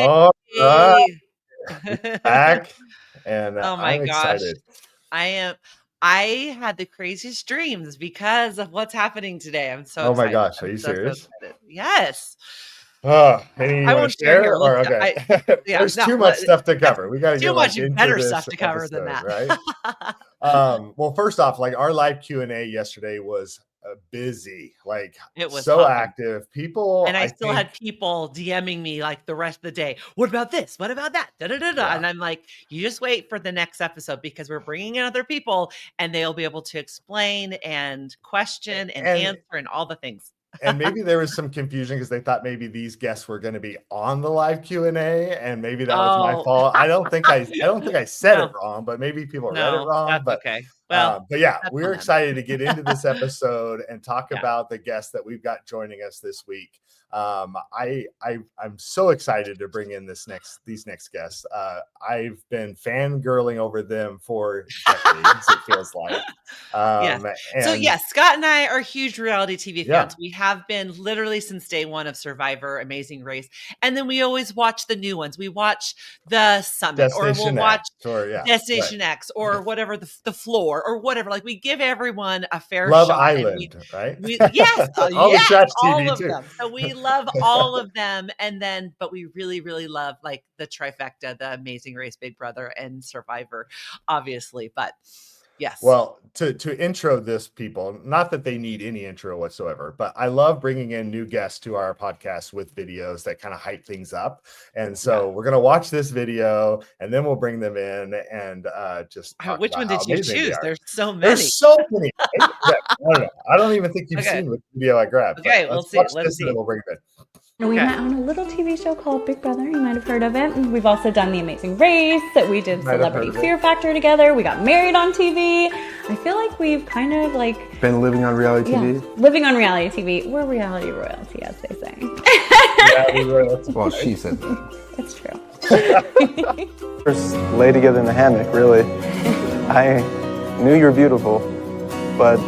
All right, back, and Oh my I'm gosh. excited. I had the craziest dreams because of what's happening today. I'm so Oh my excited. gosh, are I'm you so serious? excited. Yes. Anything I you want won't to share here. share? Or okay, Yeah, there's no, too much stuff to cover. We got to too get much into better this stuff to cover than episode, that. right? Well, first off, like our live Q&A yesterday was busy, like It was so popping. active. People, And I I still think, had people DMing me like the rest of the day. What about this? What about that? Da, da, da, da. yeah. And I'm like, you just wait for the next episode because we're bringing in other people and they'll be able to explain and question and And answer and all the things. and maybe there was some confusion because they thought maybe these guests were going to be on the live Q&A, and maybe that was my Oh, fault. I don't think I said it no, wrong, but maybe people read it no, wI'm that's okay. Well, yeah, that's on we're them. excited to get into this episode and talk Yeah. about the guests that we've got joining us this week. I'm so excited to bring in these next guests. I've been fangirling over them for decades, it feels like. Yes. So And yes, Scott and I are huge reality TV yeah, fans. We have been literally since day one of Survivor, Amazing Race. And then we always watch the new ones. We watch The Summit, or we'll Destination watch X, or yeah, right. Destination X, or whatever, the floor, or whatever. Like we give everyone a fair Love shot. And Island, right? yes, All the yes, trash all TV of too. them. So we love all of them. And then, but we really, really love like the trifecta, the Amazing Race, Big Brother, and Survivor, obviously. But yes. Well, to intro this people, not that they need any intro whatsoever, but I love bringing in new guests to our podcast with videos that kind of hype things up. And so we're going to watch this video and then we'll bring them in and just talk Which about one how did you amazing they choose? are. There's so many. There's so many. I don't know. I don't even think you've Okay. seen which video I grabbed. Okay, But we'll let's see. watch Let's this see. and then we'll bring it in. We met on a little TV show called Big Brother. You might have heard of it. We've also done The Amazing Race. We did Celebrity Fear Factor together. We got married on TV. I feel like we've kind of like been living on reality TV. Living on reality TV. We're reality royalty, as they say. Reality royalty. Well, she said that. It's true. First, lay together in the hammock. Really, I knew you were beautiful, but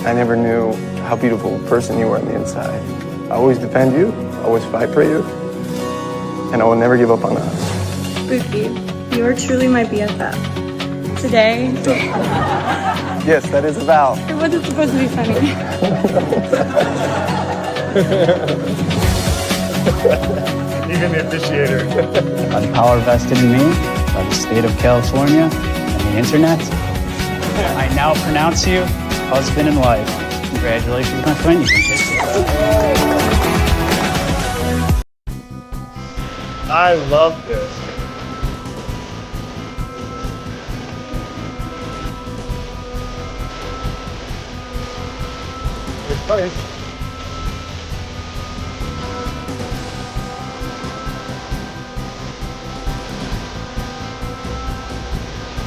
I never knew how beautiful a person you were on the inside. I always defend you, always fight for you, and I will never give up on us. Spooky, you are truly my BFF. Today, Yes, that is a vow. it wasn't supposed to be funny. Even the officiator. By the power vested in me by the state of California and the internet, I now pronounce you husband and wife. Congratulations, my friend. You can kiss me. I love this. It's funny.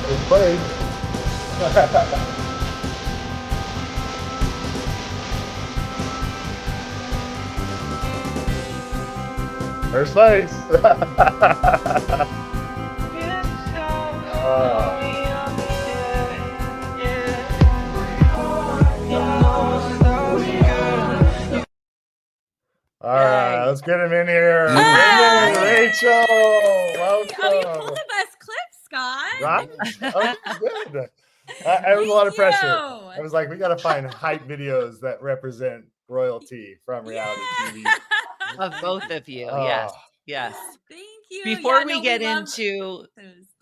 It's funny. First place. All right, let's get him in here. Brendon, Rachel, welcome. Oh, you pulled the best clip, Scott. Right? Oh, good. It was a lot of Thank pressure. you. I was like, we got to find hype videos that represent royalty from reality TV. Of both of you. Oh. Yes. Yes. Thank you. Before Yeah, we no, get love into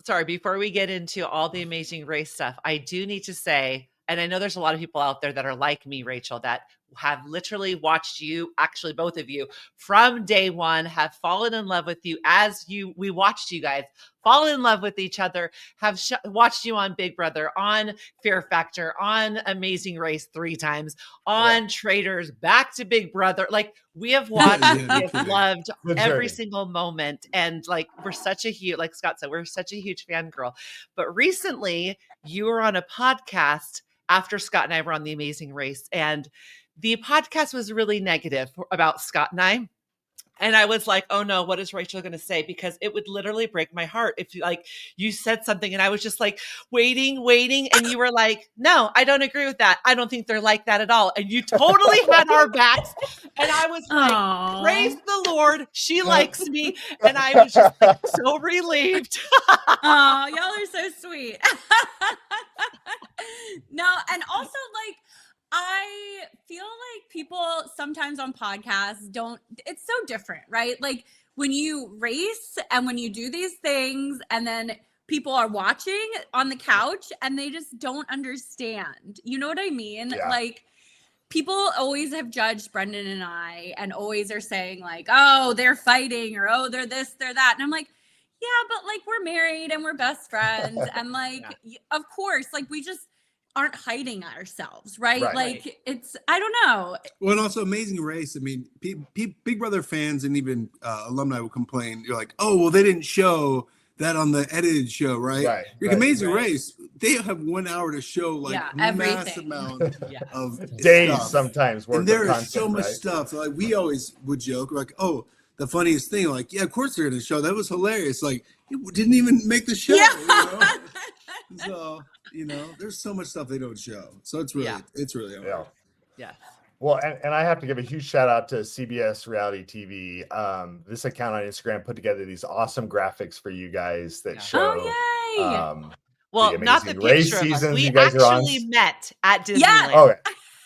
those. before we get into all the Amazing Race stuff, I do need to say, and I know there's a lot of people out there that are like me, Rachel, that have literally watched you, actually both of you, from day one, have fallen in love with you we watched you guys fall in love with each other, have watched you on Big Brother, on Fear Factor, on Amazing Race 3 times, on Traitors, back to Big Brother. Like we have watched, we have loved every single moment. And like, we're such a huge, like Scott said, we're such a huge fangirl. But recently you were on a podcast after Scott and I were on The Amazing Race, and the podcast was really negative about Scott and I. And I was like, oh no, what is Rachel going to say? Because it would literally break my heart if you said something and I was just like waiting. And you were like, no, I don't agree with that. I don't think they're like that at all. And you totally had our backs. And I was like, Aw. praise the Lord. She likes me. And I was just like so relieved. Oh, y'all are so sweet. No, and also like, I feel like people sometimes on podcasts it's so different, right? Like when you race and when you do these things and then people are watching on the couch and they just don't understand. You know what I mean? Yeah. Like people always have judged Brendon and I and always are saying like, oh, they're fighting or, oh, they're this, they're that. And I'm like, yeah, but like we're married and we're best friends. And like, of course, like we just aren't hiding ourselves, right? Like it's, I don't know. Well, and also Amazing Race. I mean, Big Brother fans and even alumni will complain. You're like, oh, well, they didn't show that on the edited show, right? Amazing Race, they have 1 hour to show like mass amount of days stuff. Sometimes. And there is so much stuff. Like we always would joke, like, oh, the funniest thing, like, yeah, of course they're going to show. That was hilarious. Like, it didn't even make the show. You know? So, you know, there's so much stuff they don't show. So it's really, hard. Yeah. Well, and I have to give a huge shout out to CBS Reality TV. This account on Instagram put together these awesome graphics for you guys that show. Oh, yay. Well, not the picture of us. We actually met at Disneyland. Yeah. Okay.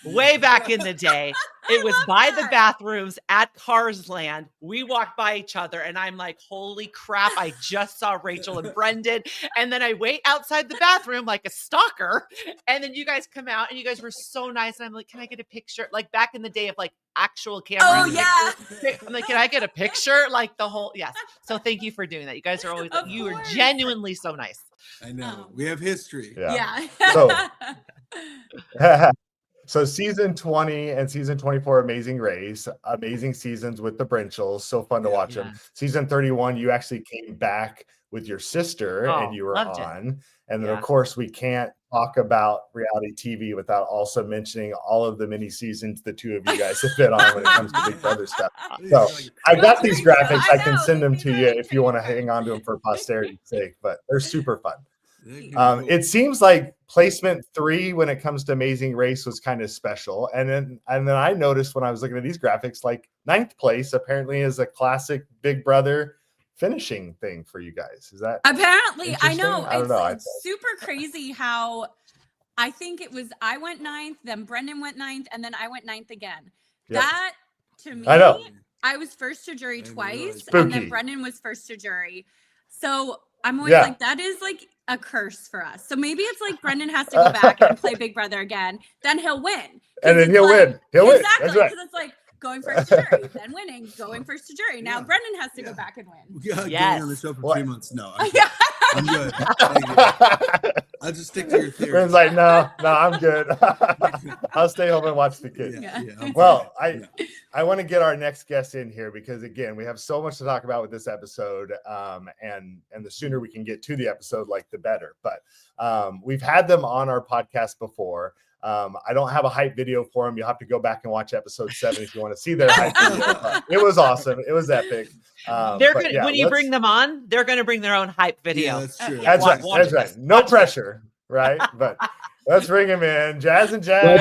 Way back in the day. It was by the bathrooms at Cars Land. We walked by each other and I'm like, holy crap, I just saw Rachel and Brendon. And then I wait outside the bathroom like a stalker. And then you guys come out and you guys were so nice. And I'm like, can I get a picture? Like back in the day of like actual camera. Oh, yeah. I'm like, can I get a picture? Like the whole, yes. So thank you for doing that. You guys are always, you are genuinely so nice. I know. We have history. Yeah. So season 20 and season 24, Amazing Race, amazing seasons with the Brinchels. So fun to watch them. Season 31, you actually came back with your sister and you were on. And then, of course, we can't talk about reality TV without also mentioning all of the mini seasons the two of you guys have been on when it comes to Big Brother stuff. So I got these graphics. I can send them to you if you want to hang on to them for posterity's sake, but they're super fun. It seems like placement 3 when it comes to Amazing Race was kind of special. And then I noticed when I was looking at these graphics, like 9th place apparently is a classic Big Brother finishing thing for you guys. Is that apparently? I know. I don't know. It's super crazy how I think it was I went 9th, then Brendon went 9th, and then I went 9th again. Yep. That to me, I know. I was first to jury twice, Spooky. and then Brendon was first to jury. So I'm always like, that is like a curse for us. So maybe it's like Brendon has to go back and play Big Brother again. Then he'll win. And then he'll win. He'll win. That's right. Because it's like going first to jury, then winning, going first to jury. Now Brendon has to go back and win. Getting on the show for 3 months. No, I'm good. Thank you. I'll just stick to your theory. Brennan's like, no, I'm good. I'll stay home and watch the kids. Well, I want to get our next guest in here because again, we have so much to talk about with this episode. And the sooner we can get to the episode, like the better. But we've had them on our podcast before. I don't have a hype video for them. You'll have to go back and watch episode 7 if you want to see their hype video. It was awesome. It was epic. When you bring them on, they're going to bring their own hype video. Yeah, that's true. That's right. No pressure, right? But let's bring him in. Jazz and Jazz.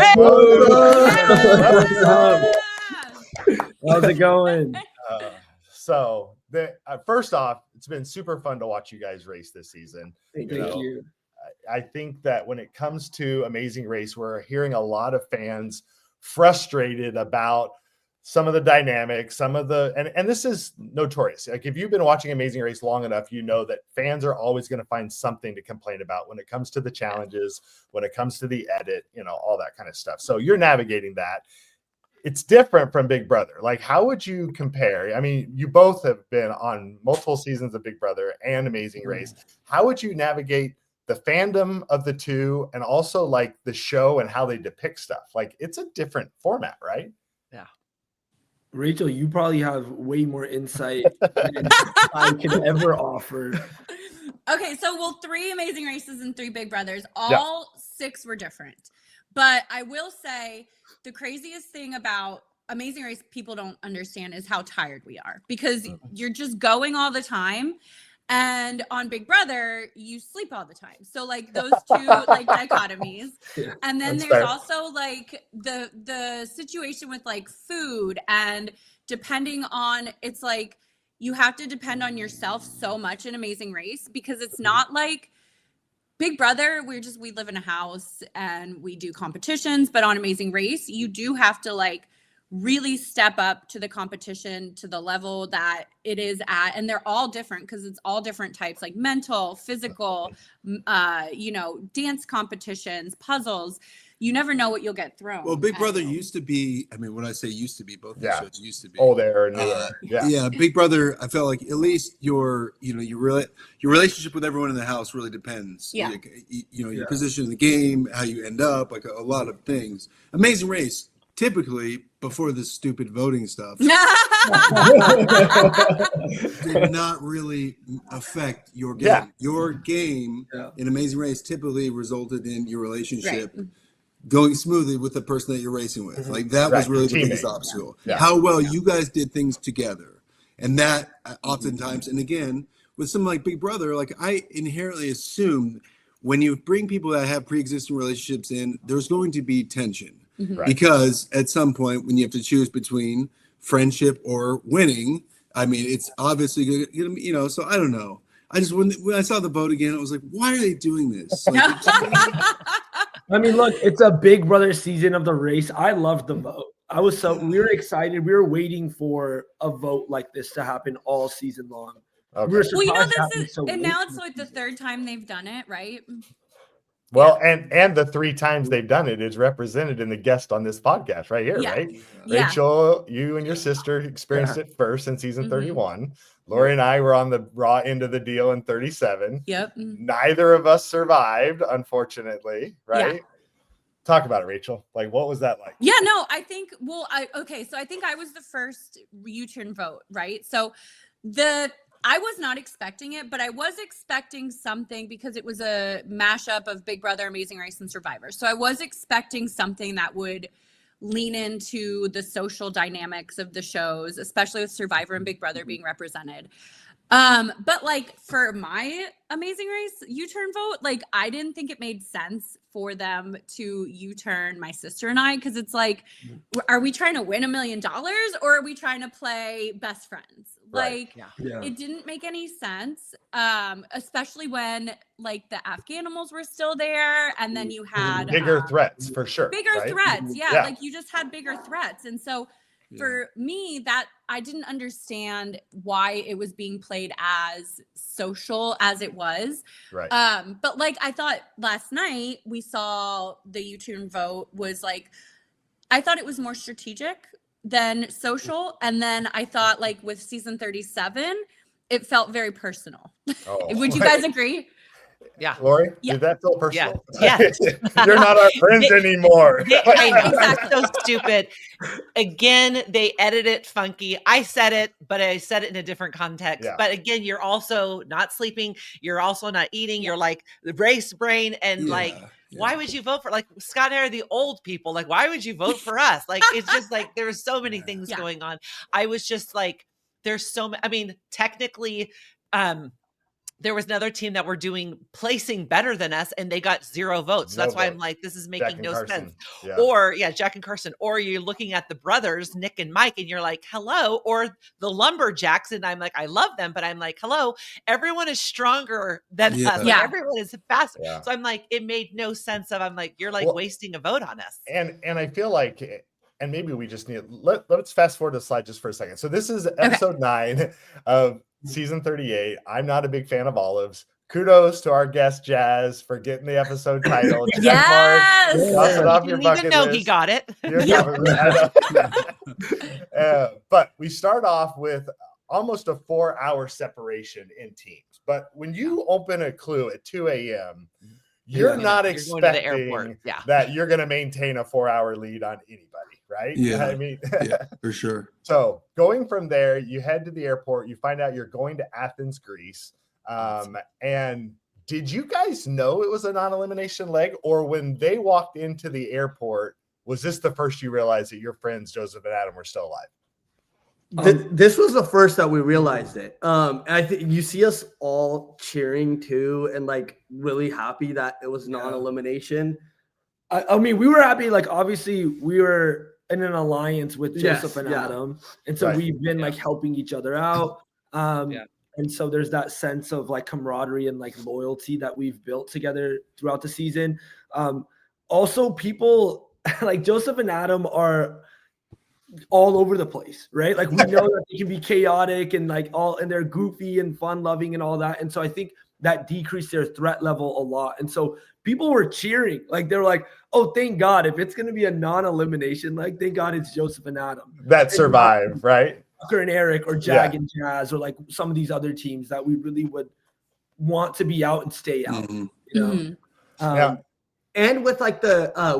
How's it going? First off, it's been super fun to watch you guys race this season. Thank you. I think that when it comes to Amazing Race, we're hearing a lot of fans frustrated about some of the dynamics, and this is notorious. Like if you've been watching Amazing Race long enough, you know that fans are always going to find something to complain about when it comes to the challenges, when it comes to the edit, all that kind of stuff. So you're navigating that. It's different from Big Brother. Like, how would you compare? I mean, you both have been on multiple seasons of Big Brother and Amazing Race. How would you navigate the fandom of the two and also like the show and how they depict stuff? Like it's a different format, right? Yeah. Rachel, you probably have way more insight than I can ever offer. Okay, so 3 Amazing Races and 3 Big Brothers. All 6 were different. But I will say the craziest thing about Amazing Race people don't understand is how tired we are, because you're just going all the time. And on Big Brother, you sleep all the time. So like those two like dichotomies. Yeah, and then that's there's fair. also like the situation with like food, and depending on, it's like you have to depend on yourself so much in Amazing Race, because it's not like Big Brother, we live in a house and we do competitions, but on Amazing Race, you do have to like really step up to the competition to the level that it is at. And they're all different, because it's all different types, like mental, physical, dance competitions, puzzles. You never know what you'll get thrown. Well, Big Brother used to be, I mean, when I say used to be, both these shows used to be. Old era, new era. Yeah, Big Brother, I felt like at least your relationship with everyone in the house really depends. Yeah. Like, your position in the game, how you end up, like a lot of things. Amazing Race, typically, before this stupid voting stuff, did not really affect your game. Yeah. Your game Yeah. in Amazing Race typically resulted in your relationship going smoothly with the person that you're racing with. Like that was really the biggest obstacle. Yeah. How well you guys did things together. And that oftentimes, and again, with something like Big Brother, like I inherently assume when you bring people that have pre-existing relationships in, there's going to be tension. Right. Because at some point when you have to choose between friendship or winning, I mean, it's obviously going to, so I don't know. I just, when I saw the vote again, I was like, why are they doing this? Like, I mean, look, it's a Big Brother season of the race. I loved the vote. We were excited. We were waiting for a vote like this to happen all season long. Okay. We were Well, surprised and now it's like the third time they've done it, right? Well, and the 3 times they've done it is represented in the guest on this podcast right here, right? Yeah. Rachel, you and your sister experienced it first in season 31. Lori and I were on the raw end of the deal in 37. Yep. Neither of us survived, unfortunately, right? Yeah. Talk about it, Rachel. Like, what was that like? Yeah, no, I think, so I think I was the first U-turn vote, right? So I was not expecting it, but I was expecting something, because it was a mashup of Big Brother, Amazing Race, and Survivor. So I was expecting something that would lean into the social dynamics of the shows, especially with Survivor and Big Brother being represented. But like for my Amazing Race U-turn vote, like I didn't think it made sense for them to U-turn my sister and I, because it's like, are we trying to win $1 million or are we trying to play best friends? Right. Like it didn't make any sense, especially when like the Afghanimals were still there, and then you had bigger threats for sure. Bigger right? threats, like you just had bigger threats, and so. For me, that I didn't understand why it was being played as social as it was. Right. But like I thought last night we saw the U-turn vote was like, I thought it was more strategic than social. And then I thought like with season 37, it felt very personal. Would you guys agree? Yeah. Lori, did that feel personal? Yeah. You're not our friends anymore. I know. Exactly. So stupid. Again, they edit it funky. I said it, but I said it in a different context. Yeah. But again, you're also not sleeping. You're also not eating. You're like the race brain. And why would you vote for, like, Scott and I are the old people. Like, why would you vote for us? Like, it's just like, there were so many things going on. I was just like, there's so many, I mean, technically, there was another team that were placing better than us, and they got 0 votes. So that's why I'm like, this is making no sense. Yeah. Or Jack and Carson, or you're looking at the brothers, Nick and Mike, and you're like, hello, or the Lumberjacks. And I'm like, I love them, but I'm like, hello, everyone is stronger than us. Like, everyone is faster. Yeah. So I'm like, it made no sense I'm like, you're like wasting a vote on us. And I feel like, and maybe we just need, let's fast forward the slide just for a second. So this is episode 9 of season 38. I'm not a big fan of olives. Kudos to our guest Jazz for getting the episode title. Yes. Cross it off You your didn't even bucket know list. he got it. But we start off with almost a 4-hour separation in teams. But when you open a clue at 2 a.m., you're not expecting that you're going to maintain a 4-hour lead on anybody, right? Yeah. I mean, for sure. So going from there, you head to the airport, you find out you're going to Athens, Greece. And did you guys know it was a non-elimination leg, or when they walked into the airport, was this the first you realized that your friends Joseph and Adam were still alive? This was the first that we realized it. And I think you see us all cheering too, and like really happy that it was non-elimination. I mean, we were happy. Like, obviously, we were in an alliance with Joseph and Adam, and so we've been like helping each other out. And so there's that sense of like camaraderie and like loyalty that we've built together throughout the season. Also, people like Joseph and Adam are all over the place, right? Like, we know that they can be chaotic and like and they're goofy and fun loving and all that. And so I think that decreased their threat level a lot. And so people were cheering, like they were like, oh, thank God, if it's going to be a non-elimination, like thank God it's Joseph and Adam that survive, right? Tucker and Eric or Jag and Jazz or like some of these other teams that we really would want to be out and stay out. You know? And with like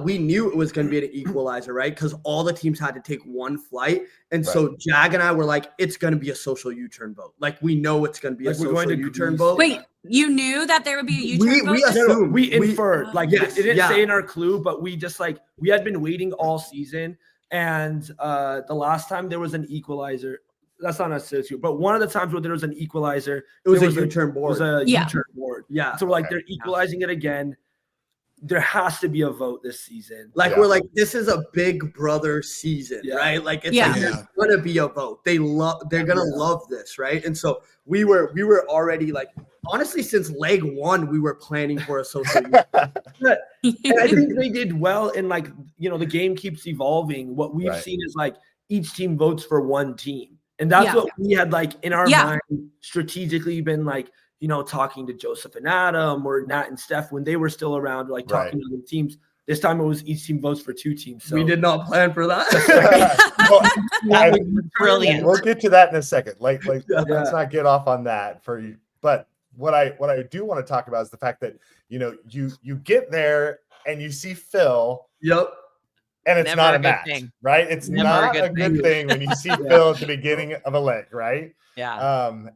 we knew it was going to be an equalizer, right? Because all the teams had to take one flight. And so Jag and I were like, it's going to be a social U-turn vote. Like, we know it's going to be a social U-turn vote. Wait, you knew that there would be a U-turn vote? We assumed. We inferred. Like, it didn't say in our clue, but we just like, we had been waiting all season. And the last time there was an equalizer, that's not necessarily true, but one of the times where there was an equalizer, it was a U-turn board. It was a U-turn board. Yeah. So we're like, they're equalizing it again. There has to be a vote this season. Like, we're like, this is a big brother season, right? Like, it's like, there's gonna be a vote. They're gonna love this, right? And so we were already like, honestly, since leg one, we were planning for a social and I think they did well. And like, you know, the game keeps evolving. What we've seen is like each team votes for one team. And that's what we had like in our mind strategically been like, you know, talking to Joseph and Adam or Nat and Steph when they were still around, like talking to the teams. This time it was each team votes for two teams. So we did not plan for that. Brilliant. We'll get to that in a second. Like let's not get off on that for you. But what I do want to talk about is the fact that, you know, you get there and you see Phil. And it's not a match, right? It's not a good thing when you see Phil at the beginning of a leg, right? And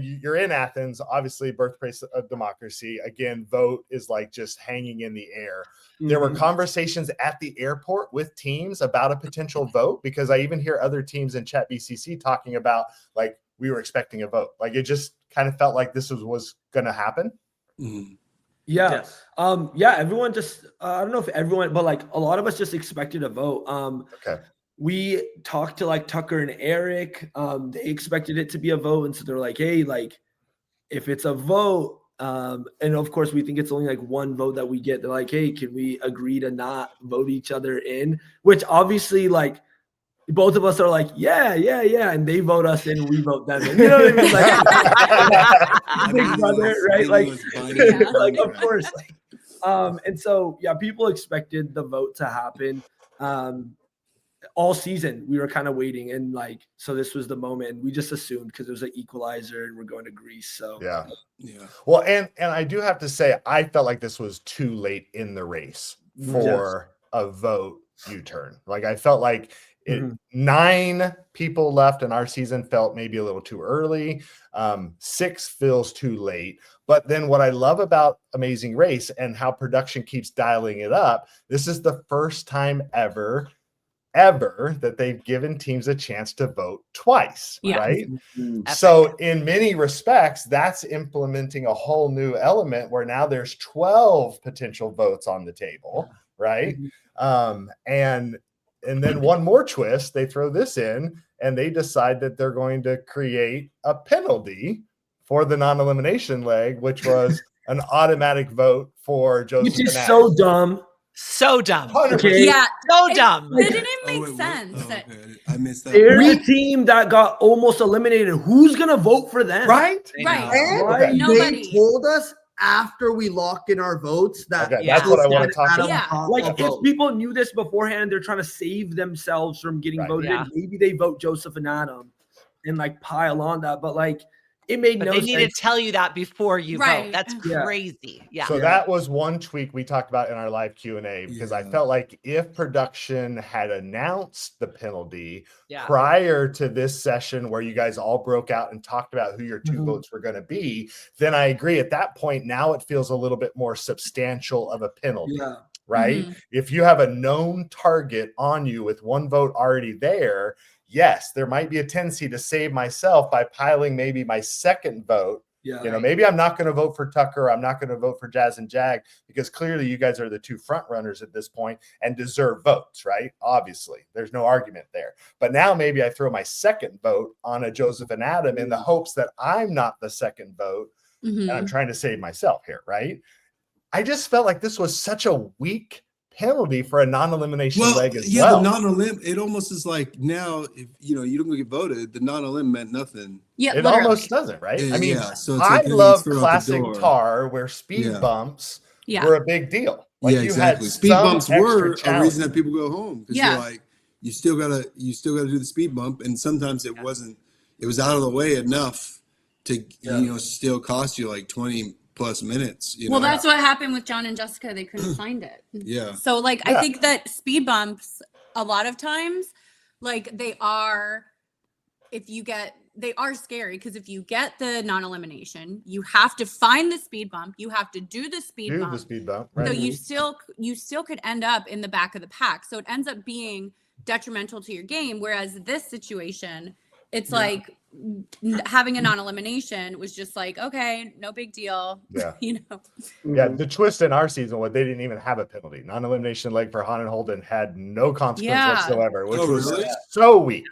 you're in Athens, obviously birthplace of democracy. Again, vote is like just hanging in the air. There were conversations at the airport with teams about a potential vote, because I even hear other teams in Chat BCC talking about like, we were expecting a vote. Like, it just kind of felt like this was going to happen. Everyone just I don't know if everyone, but like a lot of us just expected a vote. We talked to like Tucker and Eric. They expected it to be a vote, and so they're like, hey, like if it's a vote, and of course we think it's only like one vote that we get, they're like, hey, can we agree to not vote each other in? Which obviously, like, both of us are like, yeah, and they vote us in, we vote them in. You know what I mean? Like, big brother, right? Like, of course. Like, and so people expected the vote to happen. All season we were kind of waiting, and like, so this was the moment. We just assumed because it was an equalizer and we're going to Greece. So Well, and I do have to say, I felt like this was too late in the race for a vote U-turn. Like, I felt like 9 people left in our season felt maybe a little too early. 6 feels too late. But then what I love about Amazing Race and how production keeps dialing it up, this is the first time ever that they've given teams a chance to vote twice, right? So in many respects, that's implementing a whole new element where now there's 12 potential votes on the table, right? And then one more twist, they throw this in and they decide that they're going to create a penalty for the non-elimination leg, which was an automatic vote for Joseph. Which is so dumb. So dumb. Okay. Yeah. So dumb. It didn't make sense. I missed that. They're a team that got almost eliminated. Who's going to vote for them? Right. And nobody. They told us after we locked in our votes that that's what I want to talk about. Like, if people knew this beforehand, they're trying to save themselves from getting voted in. Maybe they vote Joseph and Adam and like pile on that, but like, it made no sense. They need to tell you that before you vote. That's crazy. So that was one tweak we talked about in our live Q&A, because I felt like if production had announced the penalty prior to this session where you guys all broke out and talked about who your 2 votes were going to be, then I agree. At that point, now it feels a little bit more substantial of a penalty. right? If you have a known target on you with one vote already there, yes, there might be a tendency to save myself by piling maybe my second vote. Maybe I'm not going to vote for Tucker. I'm not going to vote for Jazz and Jag because clearly you guys are the two front runners at this point and deserve votes, right? Obviously, there's no argument there. But now maybe I throw my second vote on a Joseph and Adam in the hopes that I'm not the second vote and I'm trying to save myself here, right? I just felt like this was such a weak penalty for a non-elimination leg as well. The non-elim, it almost is like now, if you don't get voted, the non-elim meant nothing. Yeah, it almost doesn't, right? I mean, so I love classic tar where speed bumps were a big deal. Like exactly. Speed bumps were a reason that people go home because you're like, you still gotta do the speed bump, and sometimes it wasn't. It was out of the way enough to still cost you like 20 plus minutes. Well, that's what happened with John and Jessica. They couldn't find it. So I think that speed bumps a lot of times, like they are scary because if you get the non-elimination, you have to find the speed bump. You have to do the speed bump. Right. So you still could end up in the back of the pack. So it ends up being detrimental to your game. Whereas this situation, it's like having a non-elimination was just like, okay, no big deal. The twist in our season was they didn't even have a penalty. Non-elimination leg for Han and Holden had no consequence whatsoever, which was so weak.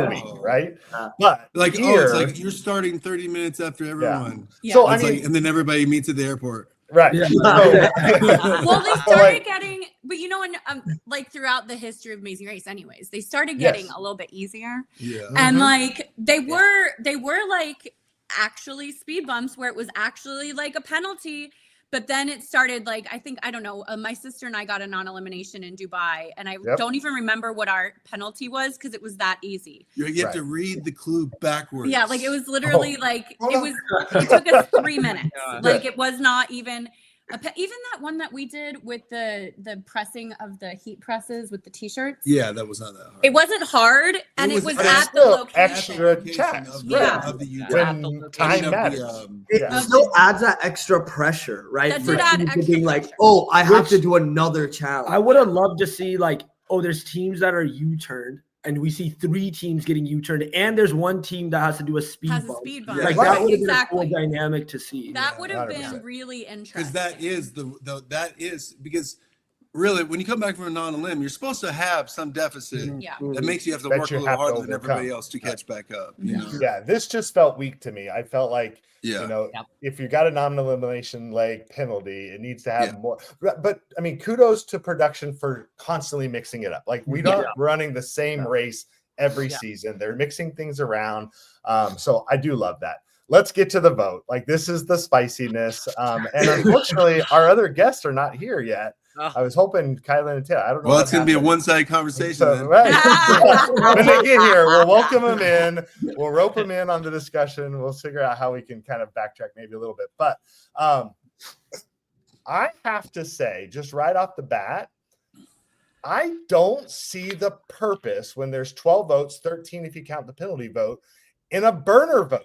Weak, right? But like here, it's like you're starting 30 minutes after everyone. So I mean, and then everybody meets at the airport. Right. Well, they started getting, but like throughout the history of Amazing Race, anyways, they started getting a little bit easier. And like they were like actually speed bumps where it was actually like a penalty. But then it started like, I don't know, my sister and I got a non-elimination in Dubai, and I don't even remember what our penalty was because it was that easy. You have to read the clue backwards. Yeah, like it was literally it took us 3 minutes. Like it was not even even that one that we did with the pressing of the heat presses with the t-shirts. Yeah, that was not that hard. It wasn't hard, and it was at the location. Extra checks. Of the when time matters. It still adds that extra pressure, right? That for did add teams extra being like, pressure. oh, I have to do another challenge. I would have loved to see like, oh, there's teams that are U-turned, and we see 3 teams getting U-turned, and there's one team that has to do a speed bump. Like that would have been a cool dynamic to see. That would have been really interesting. Because that is because really when you come back from a non-elim, you're supposed to have some deficit that makes you have to work a little harder than everybody else to catch back up. This just felt weak to me. I felt like if you got a non-elimination leg penalty, it needs to have more. But I mean, kudos to production for constantly mixing it up. Like we're not running the same race every season. They're mixing things around. So I do love that. Let's get to the vote. Like this is the spiciness. And unfortunately, our other guests are not here yet. I was hoping Kylan and Taylor. I don't know. Well, it's going to be a one-sided conversation. So, right. When they get here, we'll welcome them in. We'll rope them in on the discussion. We'll figure out how we can kind of backtrack maybe a little bit. But I have to say, just right off the bat, I don't see the purpose when there's 12 votes, 13 if you count the penalty vote, in a burner vote.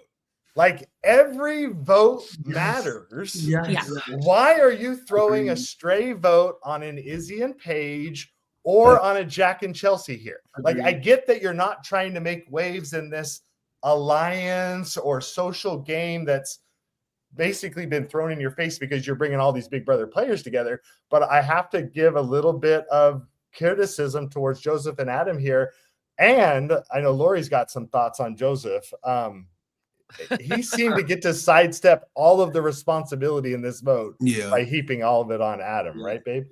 Like every vote matters. Why are you throwing a stray vote on an Izzy and Paige or on a Jack and Chelsea here? Like I get that you're not trying to make waves in this alliance or social game that's basically been thrown in your face because you're bringing all these Big Brother players together. But I have to give a little bit of criticism towards Joseph and Adam here. And I know Lori's got some thoughts on Joseph. He seemed to get to sidestep all of the responsibility in this vote by heaping all of it on Adam, right, babe?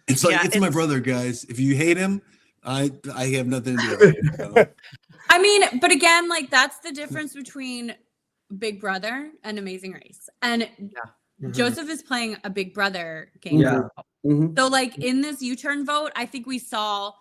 It's like it's my brother, guys. If you hate him, I have nothing to do with it. I mean, but again, like that's the difference between Big Brother and Amazing Race. And Joseph is playing a Big Brother game. So like in this U-turn vote, I think we saw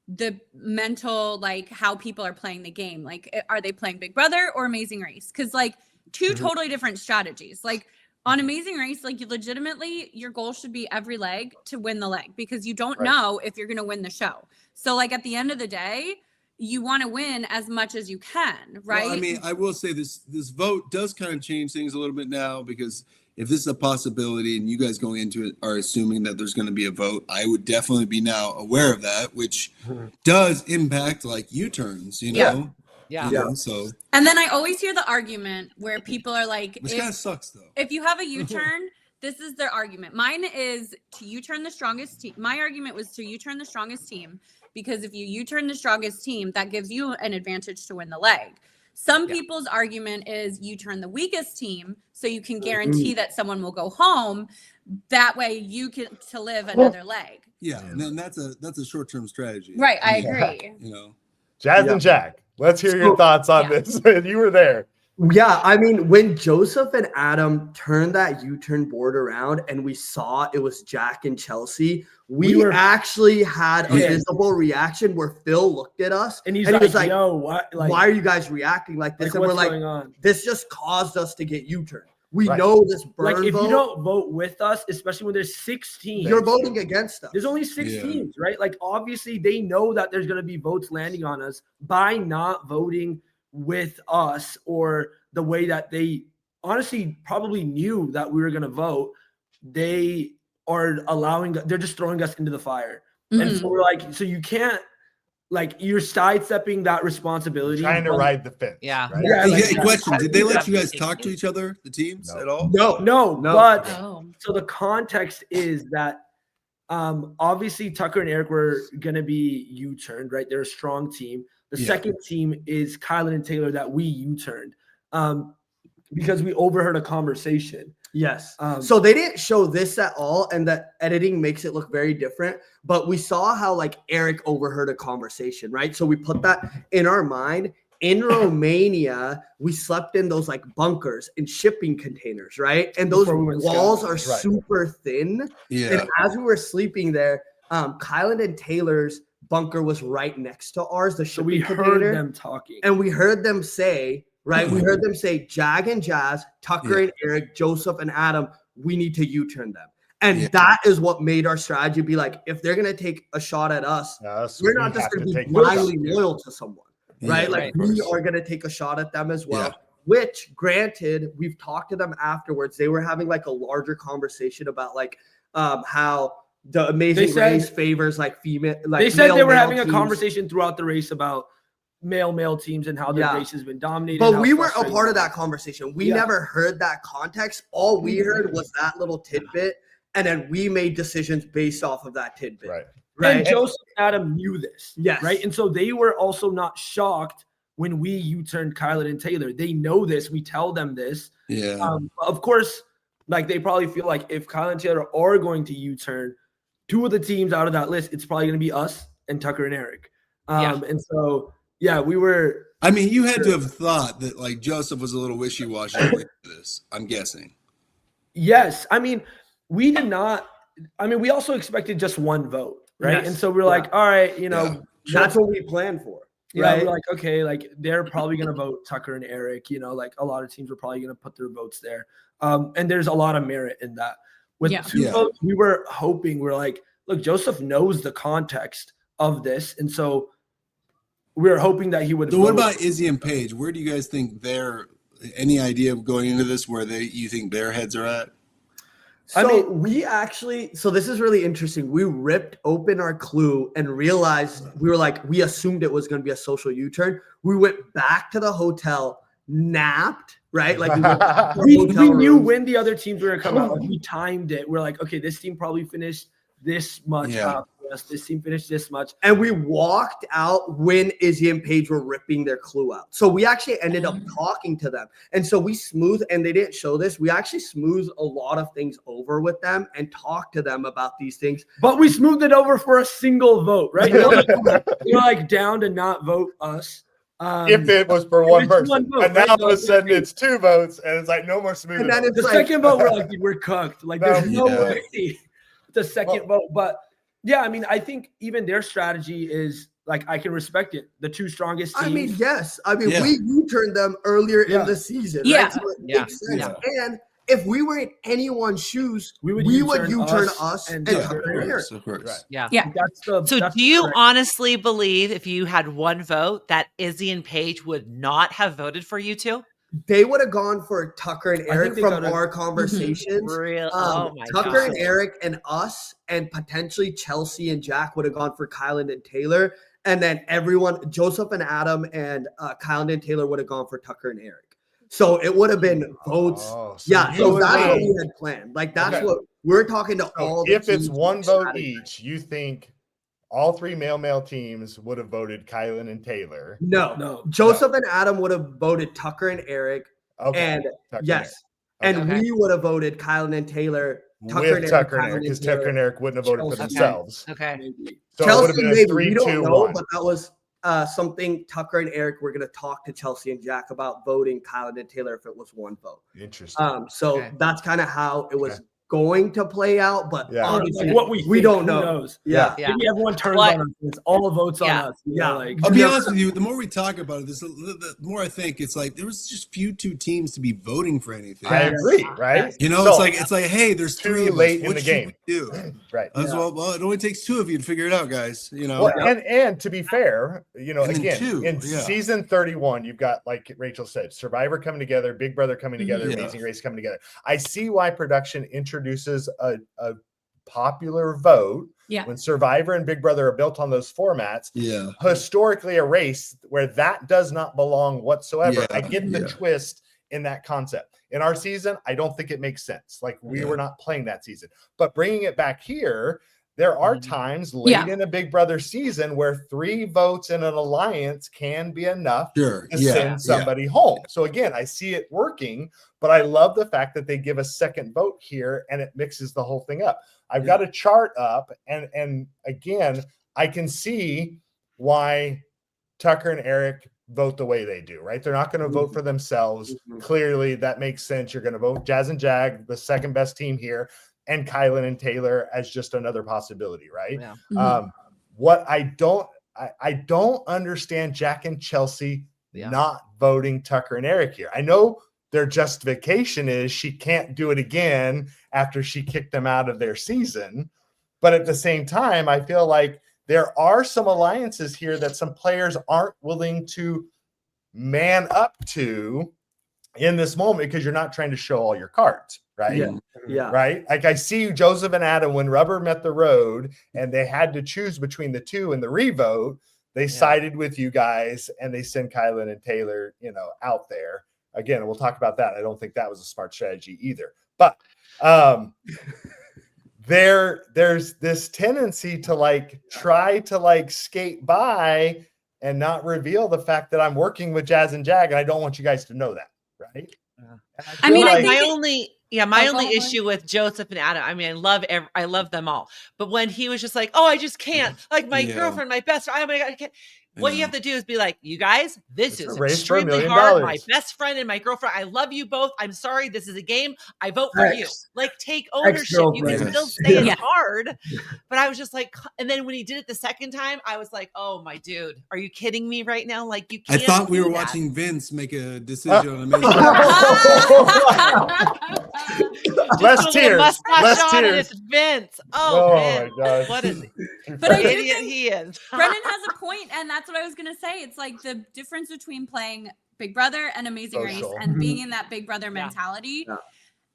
the mental, like how people are playing the game. Like, are they playing Big Brother or Amazing Race? Because like two totally different strategies. Like on Amazing Race, like you legitimately, your goal should be every leg to win the leg because you don't know if you're going to win the show. So like at the end of the day, you want to win as much as you can, right? Well, I mean, I will say this vote does kind of change things a little bit now because if this is a possibility and you guys going into it are assuming that there's going to be a vote, I would definitely be now aware of that, which does impact like U-turns, you know? Yeah. You know, so. And then I always hear the argument where people are like, which kind of sucks though. If you have a U-turn, this is their argument. Mine is to U-turn the strongest team. My argument was to U-turn the strongest team, because if you U-turn the strongest team, that gives you an advantage to win the leg. Some people's argument is you turn the weakest team so you can guarantee that someone will go home. That way you can to live another leg. Yeah, and then that's a short-term strategy. Right, I agree. You know, Jazz and Jack, let's hear your thoughts on this. You were there. Yeah, I mean, when Joseph and Adam turned that U-turn board around and we saw it was Jack and Chelsea, we actually had a visible reaction where Phil looked at us and he was like, yo, what? Like, why are you guys reacting like this? And we're like, this just caused us to get U-turned. We know this burn like if vote. you don't vote with us, especially when there's 6 teams, you're voting against us. There's only 6 teams, right? Like obviously they know that there's going to be votes landing on us by not voting with us, or the way that they honestly probably knew that we were going to vote. They are they're just throwing us into the fire. And so we're like, so you can't, like, you're sidestepping that responsibility. Trying to ride the fence. Yeah. Right? Yeah, like, question: did they let you guys talk to each other, the teams, at all? No. But so the context is that obviously Tucker and Eric were going to be U-turned, right? They're a strong team. The second team is Kylan and Taylor that we U-turned because we overheard a conversation. Yes. So they didn't show this at all, and the editing makes it look very different. But we saw how like Eric overheard a conversation, right? So we put that in our mind. In Romania, we slept in those like bunkers in shipping containers, right? And those walls are super thin. Yeah. And as we were sleeping there, Kylan and Taylor's bunker was right next to ours, the shipping container. We heard them talking. And we heard them say, right? We heard them say, Jag and Jazz, Tucker and Eric, Joseph and Adam, we need to U-turn them. And that is what made our strategy be like, if they're going to take a shot at us, we're not just going to be blindly loyal to someone, right? Like we are going to take a shot at them as well. Which, granted, we've talked to them afterwards. They were having like a larger conversation about like how the Amazing Race favors like female. Like they said they were having teams. A conversation throughout the race about male teams and how the race has been dominated. But we weren't a part of that conversation. We never heard that context. All we heard was that little tidbit, and then we made decisions based off of that tidbit. Right. And Joseph and Adam knew this. Yes. Right. And so they were also not shocked when we U-turned Kylan and Taylor. They know this. We tell them this. Yeah. Of course, like they probably feel like if Kylan and Taylor are going to U-turn, 2 of the teams out of that list, it's probably going to be us and Tucker and Eric. And so, we were. I mean, you had to have thought that like Joseph was a little wishy-washy with this, I'm guessing. Yes. I mean, we did not. I mean, we also expected just one vote, right? Yes. And so we're like, all right, you know, that's what we planned for. Right. We're like, okay, like they're probably going to vote Tucker and Eric, you know, like a lot of teams are probably going to put their votes there. And there's a lot of merit in that. With 2 votes, we were hoping, we're like, look, Joseph knows the context of this. And so we were hoping that he would. So what about Izzy and Paige? Where do you guys think any idea of going into this where you think their heads are at? So this is really interesting. We ripped open our clue and realized we assumed it was going to be a social U-turn. We went back to the hotel, napped, right? Like we knew when the other teams were going to come out. Like we timed it. We're like, okay, this team probably finished this much after us. This team finished this much. And we walked out when Izzy and Paige were ripping their clue out. So we actually ended up talking to them. And so we smoothed, and they didn't show this, we actually smoothed a lot of things over with them and talked to them about these things. But we smoothed it over for a single vote, right? You're like down to not vote us. If it was for one person. And now all of a sudden it's 2 votes, and it's like no more smoothing. And then the second vote, we're like, we're cooked. Like there's no way the second vote. But yeah, I mean, I think even their strategy is like, I can respect it. The 2 strongest teams. I mean, yes. I mean, we U-turned them earlier in the season. Right? So it makes sense. And if we were in anyone's shoes, we would U-turn us and of course. Yeah. So do you honestly believe if you had 1 vote that Izzy and Paige would not have voted for you 2? they would have gone for Tucker and I Eric think they from our conversations. Oh my Tucker and gosh. Eric and us, and potentially Chelsea and Jack would have gone for Kylan and Taylor. And then everyone, Joseph and Adam and Kylan and Taylor would have gone for Tucker and Eric. So it would have been votes. So So that's what we had planned. Like, that's what we're talking to all the if it's teams one vote strategy. each, you think all 3 male teams would have voted Kylan and Taylor? No. Joseph and Adam would have voted Tucker and Eric. And Tucker yes. And And we would have voted Kylan and Taylor. with Tucker and Eric, because Tucker and Eric wouldn't have voted for themselves. Okay. So Chelsea, it would have been a maybe 3, we don't 2, know, 1. but that was something Tucker and Eric were going to talk to Chelsea and Jack about voting Kylan and Taylor if it was one vote. Interesting. So that's kind of how it was going to play out, but obviously like what we don't who know. knows? Yeah. Maybe everyone turns on us. It's all votes on us. You know, like, I'll be honest with you. The more we talk about it, the more I think it's like there was just two teams to be voting for anything. I agree, right? You know, So, it's like, hey, there's 3 of us. late in What the should game. we do? Right. Well, it only takes 2 of you to figure it out, guys. You know. Well, and to be fair, you know, And then again, 2, in season 31, you've got, like Rachel said, Survivor coming together, Big Brother coming together, Yeah. Amazing Race coming together. I see why production introduces a popular vote when Survivor and Big Brother are built on those formats. Yeah. Historically, a race where that does not belong whatsoever. I get the twist in that concept. In our season, I don't think it makes sense. Like, we were not playing that season. But bringing it back here, there are times late in a Big Brother season where 3 votes in an alliance can be enough to send somebody home. So again, I see it working, but I love the fact that they give a second vote here and it mixes the whole thing up. I've got a chart up, and again, I can see why Tucker and Eric vote the way they do, right? They're not going to vote for themselves. Clearly, that makes sense. You're going to vote Jazz and Jag, the second best team here, and Kylan and Taylor as just another possibility, right? What I don't understand Jack and Chelsea not voting Tucker and Eric here. I know their justification is she can't do it again after she kicked them out of their season. But at the same time, I feel like there are some alliances here that some players aren't willing to man up to in this moment because you're not trying to show all your cards, right? Right? Like, I see Joseph and Adam when rubber met the road and they had to choose between the 2 in the revote, they sided with you guys and they sent Kylan and Taylor, you know, out there. Again, we'll talk about that. I don't think that was a smart strategy either. But there's this tendency to like try to like skate by and not reveal the fact that I'm working with Jazz and Jag, and I don't want you guys to know that, right? I mean, like my only issue with Joseph and Adam, I mean, I love them all, but when he was just like, oh, I just can't, like my girlfriend, my best friend, oh my God, I can't. What you have to do is be like, you guys, this is extremely hard. My best friend and my girlfriend, I love you both. I'm sorry, this is a game. I vote for you. Like, take ownership. You can still say it's hard. But I was just like, and then when he did it the second time, I was like, oh my dude, are you kidding me right now? Like, you can't. I thought we were watching Vince make a decision on Amazing. Less tears. Less tears. It's Vince. Oh Vince. My gosh. What is he? But I do idiot think he is. Brendon has a point, and that's what I was gonna say. It's like the difference between playing Big Brother and Amazing Race and being in that Big Brother mentality.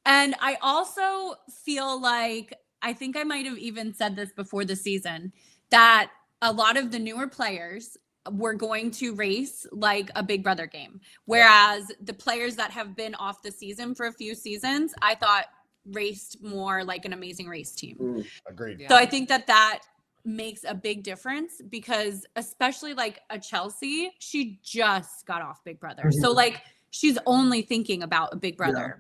And I also feel like, I think I might have even said this before the season, that a lot of the newer players were going to race like a Big Brother game. Whereas the players that have been off the season for a few seasons, I thought raced more like an Amazing Race team. Agreed. So I think that makes a big difference, because especially like a Chelsea, she just got off Big Brother. So like she's only thinking about a Big Brother.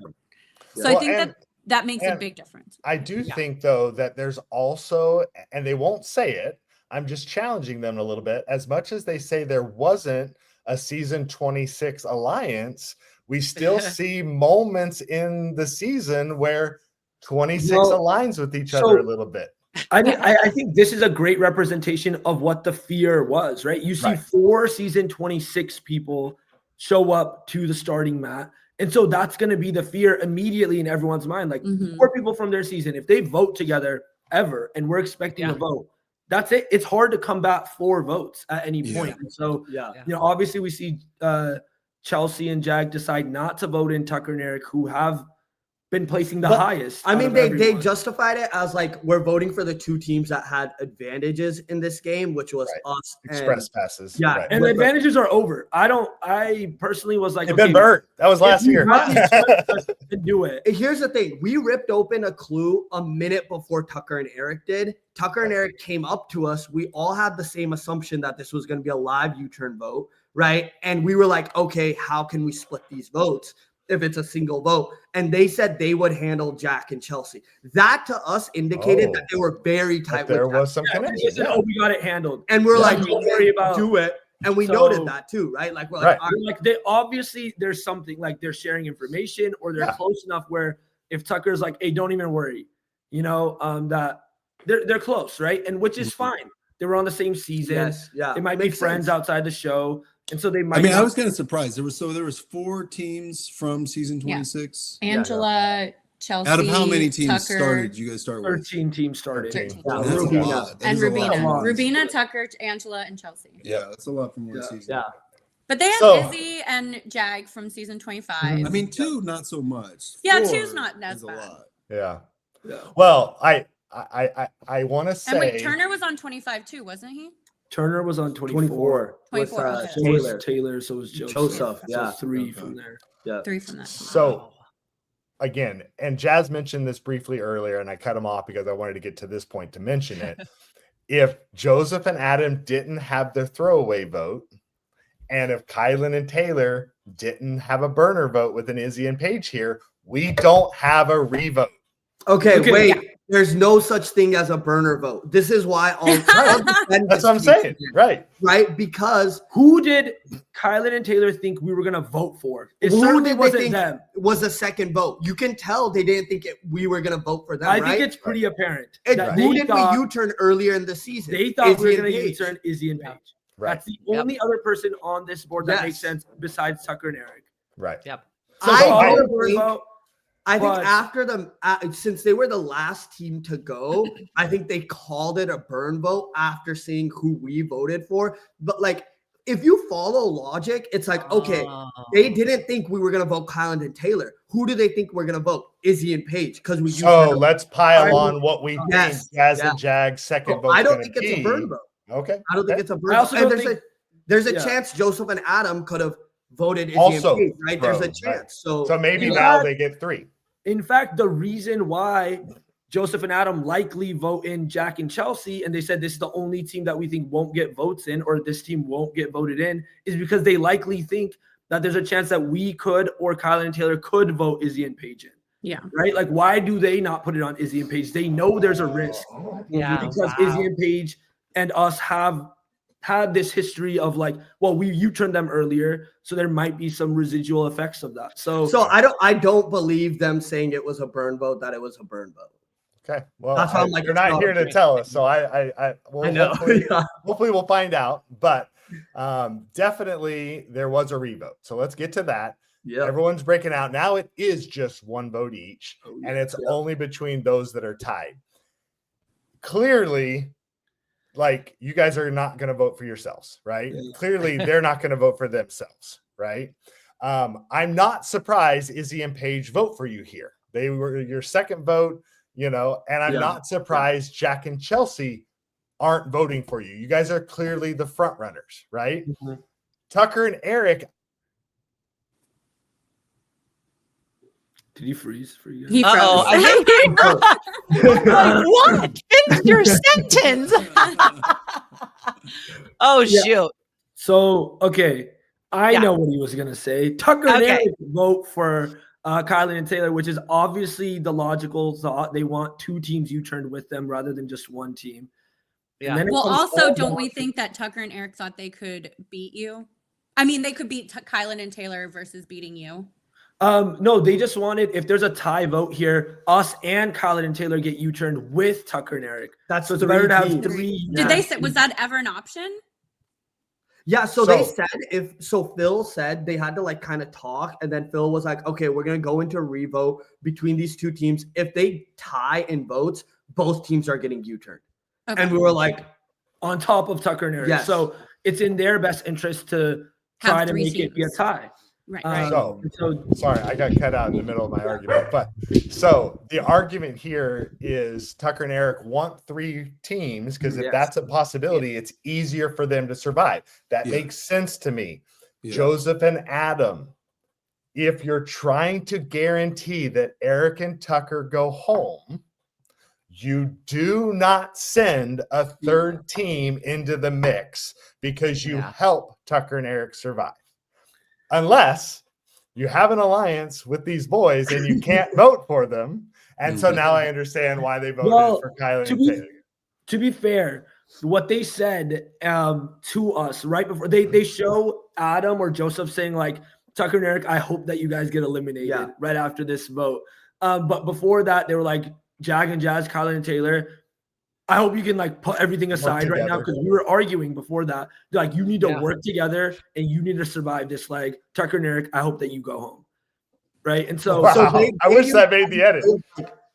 So I think that makes a big difference. I do think though that there's also, and they won't say it, I'm just challenging them a little bit, as much as they say there wasn't a season 26 alliance, we still see moments in the season where 26 aligns with each other a little bit. I think this is a great representation of what the fear was, right? You see 4 season 26 people show up to the starting mat. And so that's going to be the fear immediately in everyone's mind. Like 4 people from their season, if they vote together ever, and we're expecting a vote, that's it. It's hard to combat 4 votes at any point. And so, you know, obviously we see Chelsea and Jag decide not to vote in Tucker and Eric, who have been placing the highest. I mean, they justified it as like, we're voting for the two teams that had advantages in this game, which was us express passes. Yeah, right. and the advantages are over. I personally was like, they've been burnt. That was last year. Do it. Here's the thing. We ripped open a clue a minute before Tucker and Eric did. Tucker and Eric came up to us. We all had the same assumption that this was going to be a live U-turn vote, right? And we were like, okay, how can we split these votes if it's a single vote? And they said they would handle Jack and Chelsea. That to us indicated that they were very tight. There was some connection. Said, oh, we got it handled. And we're like, don't worry about do it. And we noted that too, right? Like, we're like, like they obviously there's something like they're sharing information or they're close enough where if Tucker's like, hey, don't even worry, you know, that they're close, right? And which is fine. They were on the same season. They might be friends outside the show. And so they might. I mean, I was kind of surprised. There was 4 teams from season 26. Angela, Chelsea. Out of how many teams Tucker, started? Did you guys start with? 13 teams started. 13. That's Rubina. a lot. And Rubina. Rubina, Tucker, Angela, and Chelsea. Yeah, that's a lot from one season. Yeah. But they had Izzy and Jag from season 25. I mean, 2, not so much. Yeah, 4 2's not as bad. a lot. Yeah. Well, I want to say. And wait, Turner was on 25 too, wasn't he? Turner was on 24. 24. Okay. So was Taylor. So was Joseph. Yeah. So 3 from there. Yeah. 3 from that. So again, and Jazz mentioned this briefly earlier, and I cut him off because I wanted to get to this point to mention it. If Joseph and Adam didn't have their throwaway vote, and if Kylan and Taylor didn't have a burner vote with an Izzy and Paige here, we don't have a revote. Okay, wait. There's no such thing as a burner vote. This is why that's what I'm saying. Right. Because who did Kylan and Taylor think we were going to vote for? It certainly wasn't them. Was a second vote. You can tell they didn't think we were going to vote for them. I think it's pretty apparent. Who did we U-turn earlier in the season? They thought we were going to U-turn Izzy and Paige. Right. That's the only other person on this board that makes sense besides Tucker and Eric. Right. Yep. So I think after since they were the last team to go, I think they called it a burn vote after seeing who we voted for. But like, if you follow logic, it's like, okay, they didn't think we were going to vote Kylan and Taylor. Who do they think we're going to vote? Izzy and Paige. Because we. So let's pile on what we think Jazz and Jag's second vote. I don't think it's a burn vote. Okay. I don't think it's a burn vote. And there's a chance Joseph and Adam could have voted Izzy and Paige, right? There's a chance. So maybe now they get 3. In fact, the reason why Joseph and Adam likely vote in Jack and Chelsea, and they said this is the only team that we think won't get votes in, or this team won't get voted in, is because they likely think that there's a chance that we could, or Kylan and Taylor could vote Izzy and Paige in. Yeah. Right? Like, why do they not put it on Izzy and Paige? They know there's a risk. Because Izzy and Paige and us have had this history of like, well, we U-turned them earlier, so there might be some residual effects of that. So I don't believe them saying it was a burn vote, that it was a burn vote. Okay. Well, that's how I'm like, you're not here to tell us, so I know. Hopefully we'll find out. But definitely there was a revote. So let's get to that. Yeah. Everyone's breaking out. Now it is just 1 vote each, and it's only between those that are tied. Clearly, like, you guys are not going to vote for yourselves, right? Yeah. Clearly, they're not going to vote for themselves, right? I'm not surprised Izzy and Paige vote for you here. They were your second vote, you know, and I'm not surprised Jack and Chelsea aren't voting for you. You guys are clearly the front runners, right? Mm-hmm. Tucker and Eric. Did he freeze for you? He froze. What? Finish your sentence. Shoot. So, okay. I know what he was going to say. Tucker and Eric vote for Kylan and Taylor, which is obviously the logical thought. They want 2 teams U-turned with them rather than just 1 team. Yeah. Well, also, don't we think that Tucker and Eric thought they could beat you? I mean, they could beat Kylan and Taylor versus beating you. No, they just wanted, if there's a tie vote here, us and Kylan and Taylor get U-turned with Tucker and Eric. That's so it's better to have 3. Did they say, was that ever an option? Yeah, so they said Phil said they had to like kind of talk, and then Phil was like, okay, we're gonna go into a revote between these 2 teams. If they tie in votes, both teams are getting U-turned. Okay. And we were like, on top of Tucker and Eric. Yes. So it's in their best interest to try to make it be a tie. Right. So sorry, I got cut out in the middle of my argument. But so the argument here is Tucker and Eric want 3 teams because if that's a possibility, it's easier for them to survive. That makes sense to me. Joseph and Adam, if you're trying to guarantee that Eric and Tucker go home, you do not send a 3rd team into the mix because you help Tucker and Eric survive. Unless you have an alliance with these boys and you can't vote for them. And so now I understand why they voted for Kylie and Taylor. To be fair, what they said to us right before they show Adam or Joseph saying like, Tucker and Eric, I hope that you guys get eliminated right after this vote. But before that, they were like, Jag and Jazz, Kylie and Taylor, I hope you can like put everything aside right now because we were arguing before that. Like, you need to work together and you need to survive this. Like, Tucker and Eric, I hope that you go home. Right. And so, I wish that made the edit.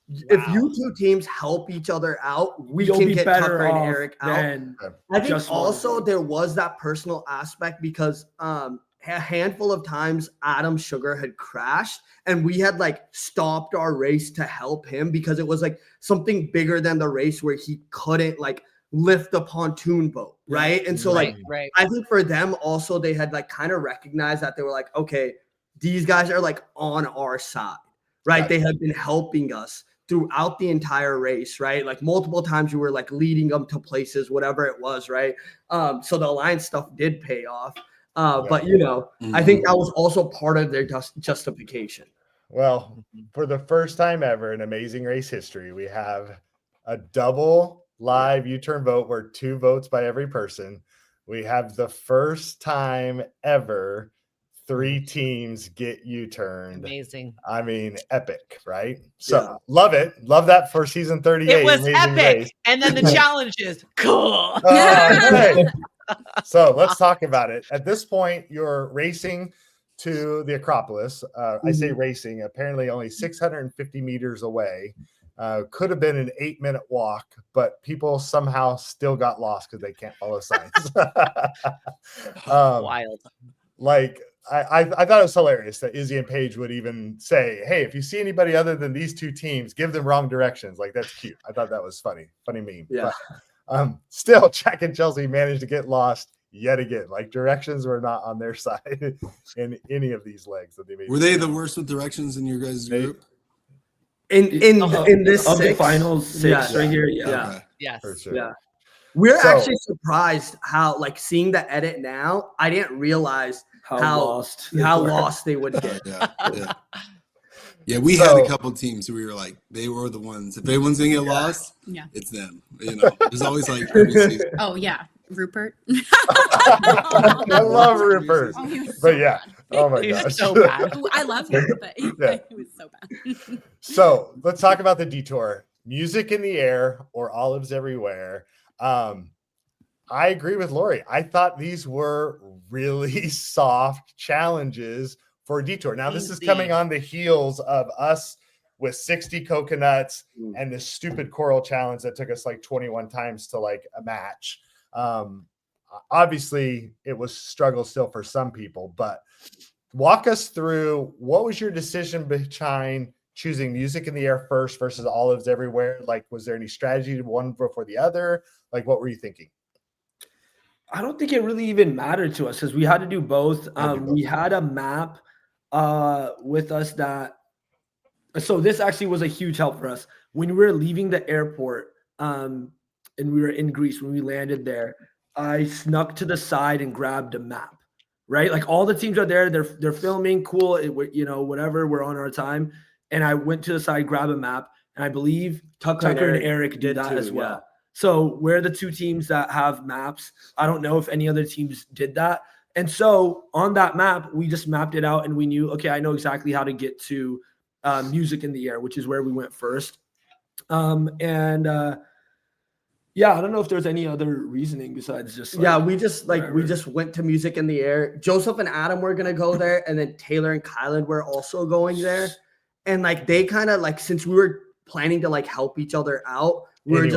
If you 2 teams help each other out, we can get Tucker and Eric out. I think also there was that personal aspect because a handful of times Adam Sugar had crashed and we had like stopped our race to help him because it was like something bigger than the race where he couldn't like lift a pontoon boat. Right. And so I think for them also, they had like kind of recognized that they were like, okay, these guys are like on our side, right? They had been helping us throughout the entire race, right? Like multiple times we were like leading them to places, whatever it was. Right. So the alliance stuff did pay off. But, you know, I think that was also part of their justification. Well, for the first time ever in Amazing Race history, we have a double live U-turn vote where 2 votes by every person. We have the first time ever 3 teams get U-turned. Amazing. I mean, epic, right? So love it. Love that for season 38. It was Amazing epic. Race. And then the challenge is cool. Okay. So let's talk about it. At this point, you're racing to the Acropolis. I say racing, apparently only 650 meters away. Could have been an 8-minute walk, but people somehow still got lost because they can't follow signs. Wild. Like, I thought it was hilarious that Izzy and Paige would even say, hey, if you see anybody other than these 2 teams, give them wrong directions. Like, that's cute. I thought that was funny meme. Yeah. But, still, Jack and Chelsea managed to get lost yet again. Like, directions were not on their side in any of these legs that they made. Were they the worst with directions in your guys' group? In this the final 6 right here? Okay. Yes. For sure. Yeah. We're actually surprised how, like, seeing the edit now, I didn't realize how lost they would get. Yeah, we had a couple teams who we were like, they were the ones. If anyone's gonna get lost, it's them. You know, there's always like every season. Oh yeah, Rupert. I love Rupert. But yeah, oh my gosh, so bad. I love him, but he was so bad. So let's talk about the detour. Music in the air or olives everywhere. I agree with Lori. I thought these were really soft challenges for a detour. Now, this is coming on the heels of us with 60 coconuts and this stupid coral challenge that took us like 21 times to like a match. Obviously, it was struggle still for some people, but walk us through what was your decision behind choosing music in the air first versus olives everywhere? Like, was there any strategy to one before the other? Like, what were you thinking? I don't think it really even mattered to us because we had to do both. We had a map with us so this actually was a huge help for us. When we were leaving the airport and we were in Greece, when we landed there, I snuck to the side and grabbed a map, right? Like all the teams are there, they're filming, cool, whatever, we're on our time. And I went to the side, grab a map, and I believe Tucker and Eric did that too, as well. Yeah. So we're the 2 teams that have maps. I don't know if any other teams did that. And so on that map, we just mapped it out and we knew, okay, I know exactly how to get to music in the air, which is where we went first. I don't know if there's any other reasoning besides just we just went to music in the air. Joseph and Adam were gonna go there, and then Taylor and Kylan were also going there. And like they kind of like, since we were planning to like help each other out, we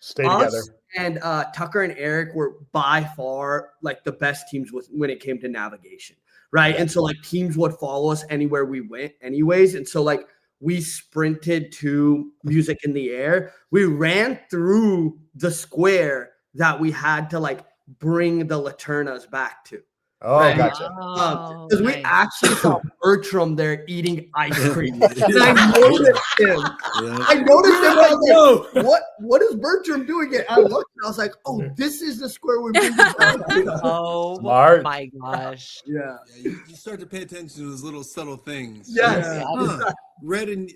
stay together. And Tucker and Eric were by far like the best teams when it came to navigation, right? And so like teams would follow us anywhere we went anyways. And so like we sprinted to Music in the Air. We ran through the square that we had to like bring the Laternas back to. Oh, right? gotcha. Because we actually saw Bertram there eating ice cream. And I noticed him. I was like, what is Bertram doing it? I looked and I was like, oh, this is the square we're bringing back. Oh Smart. my gosh. Yeah, you start to pay attention to those little subtle things. Yes. Huh, red and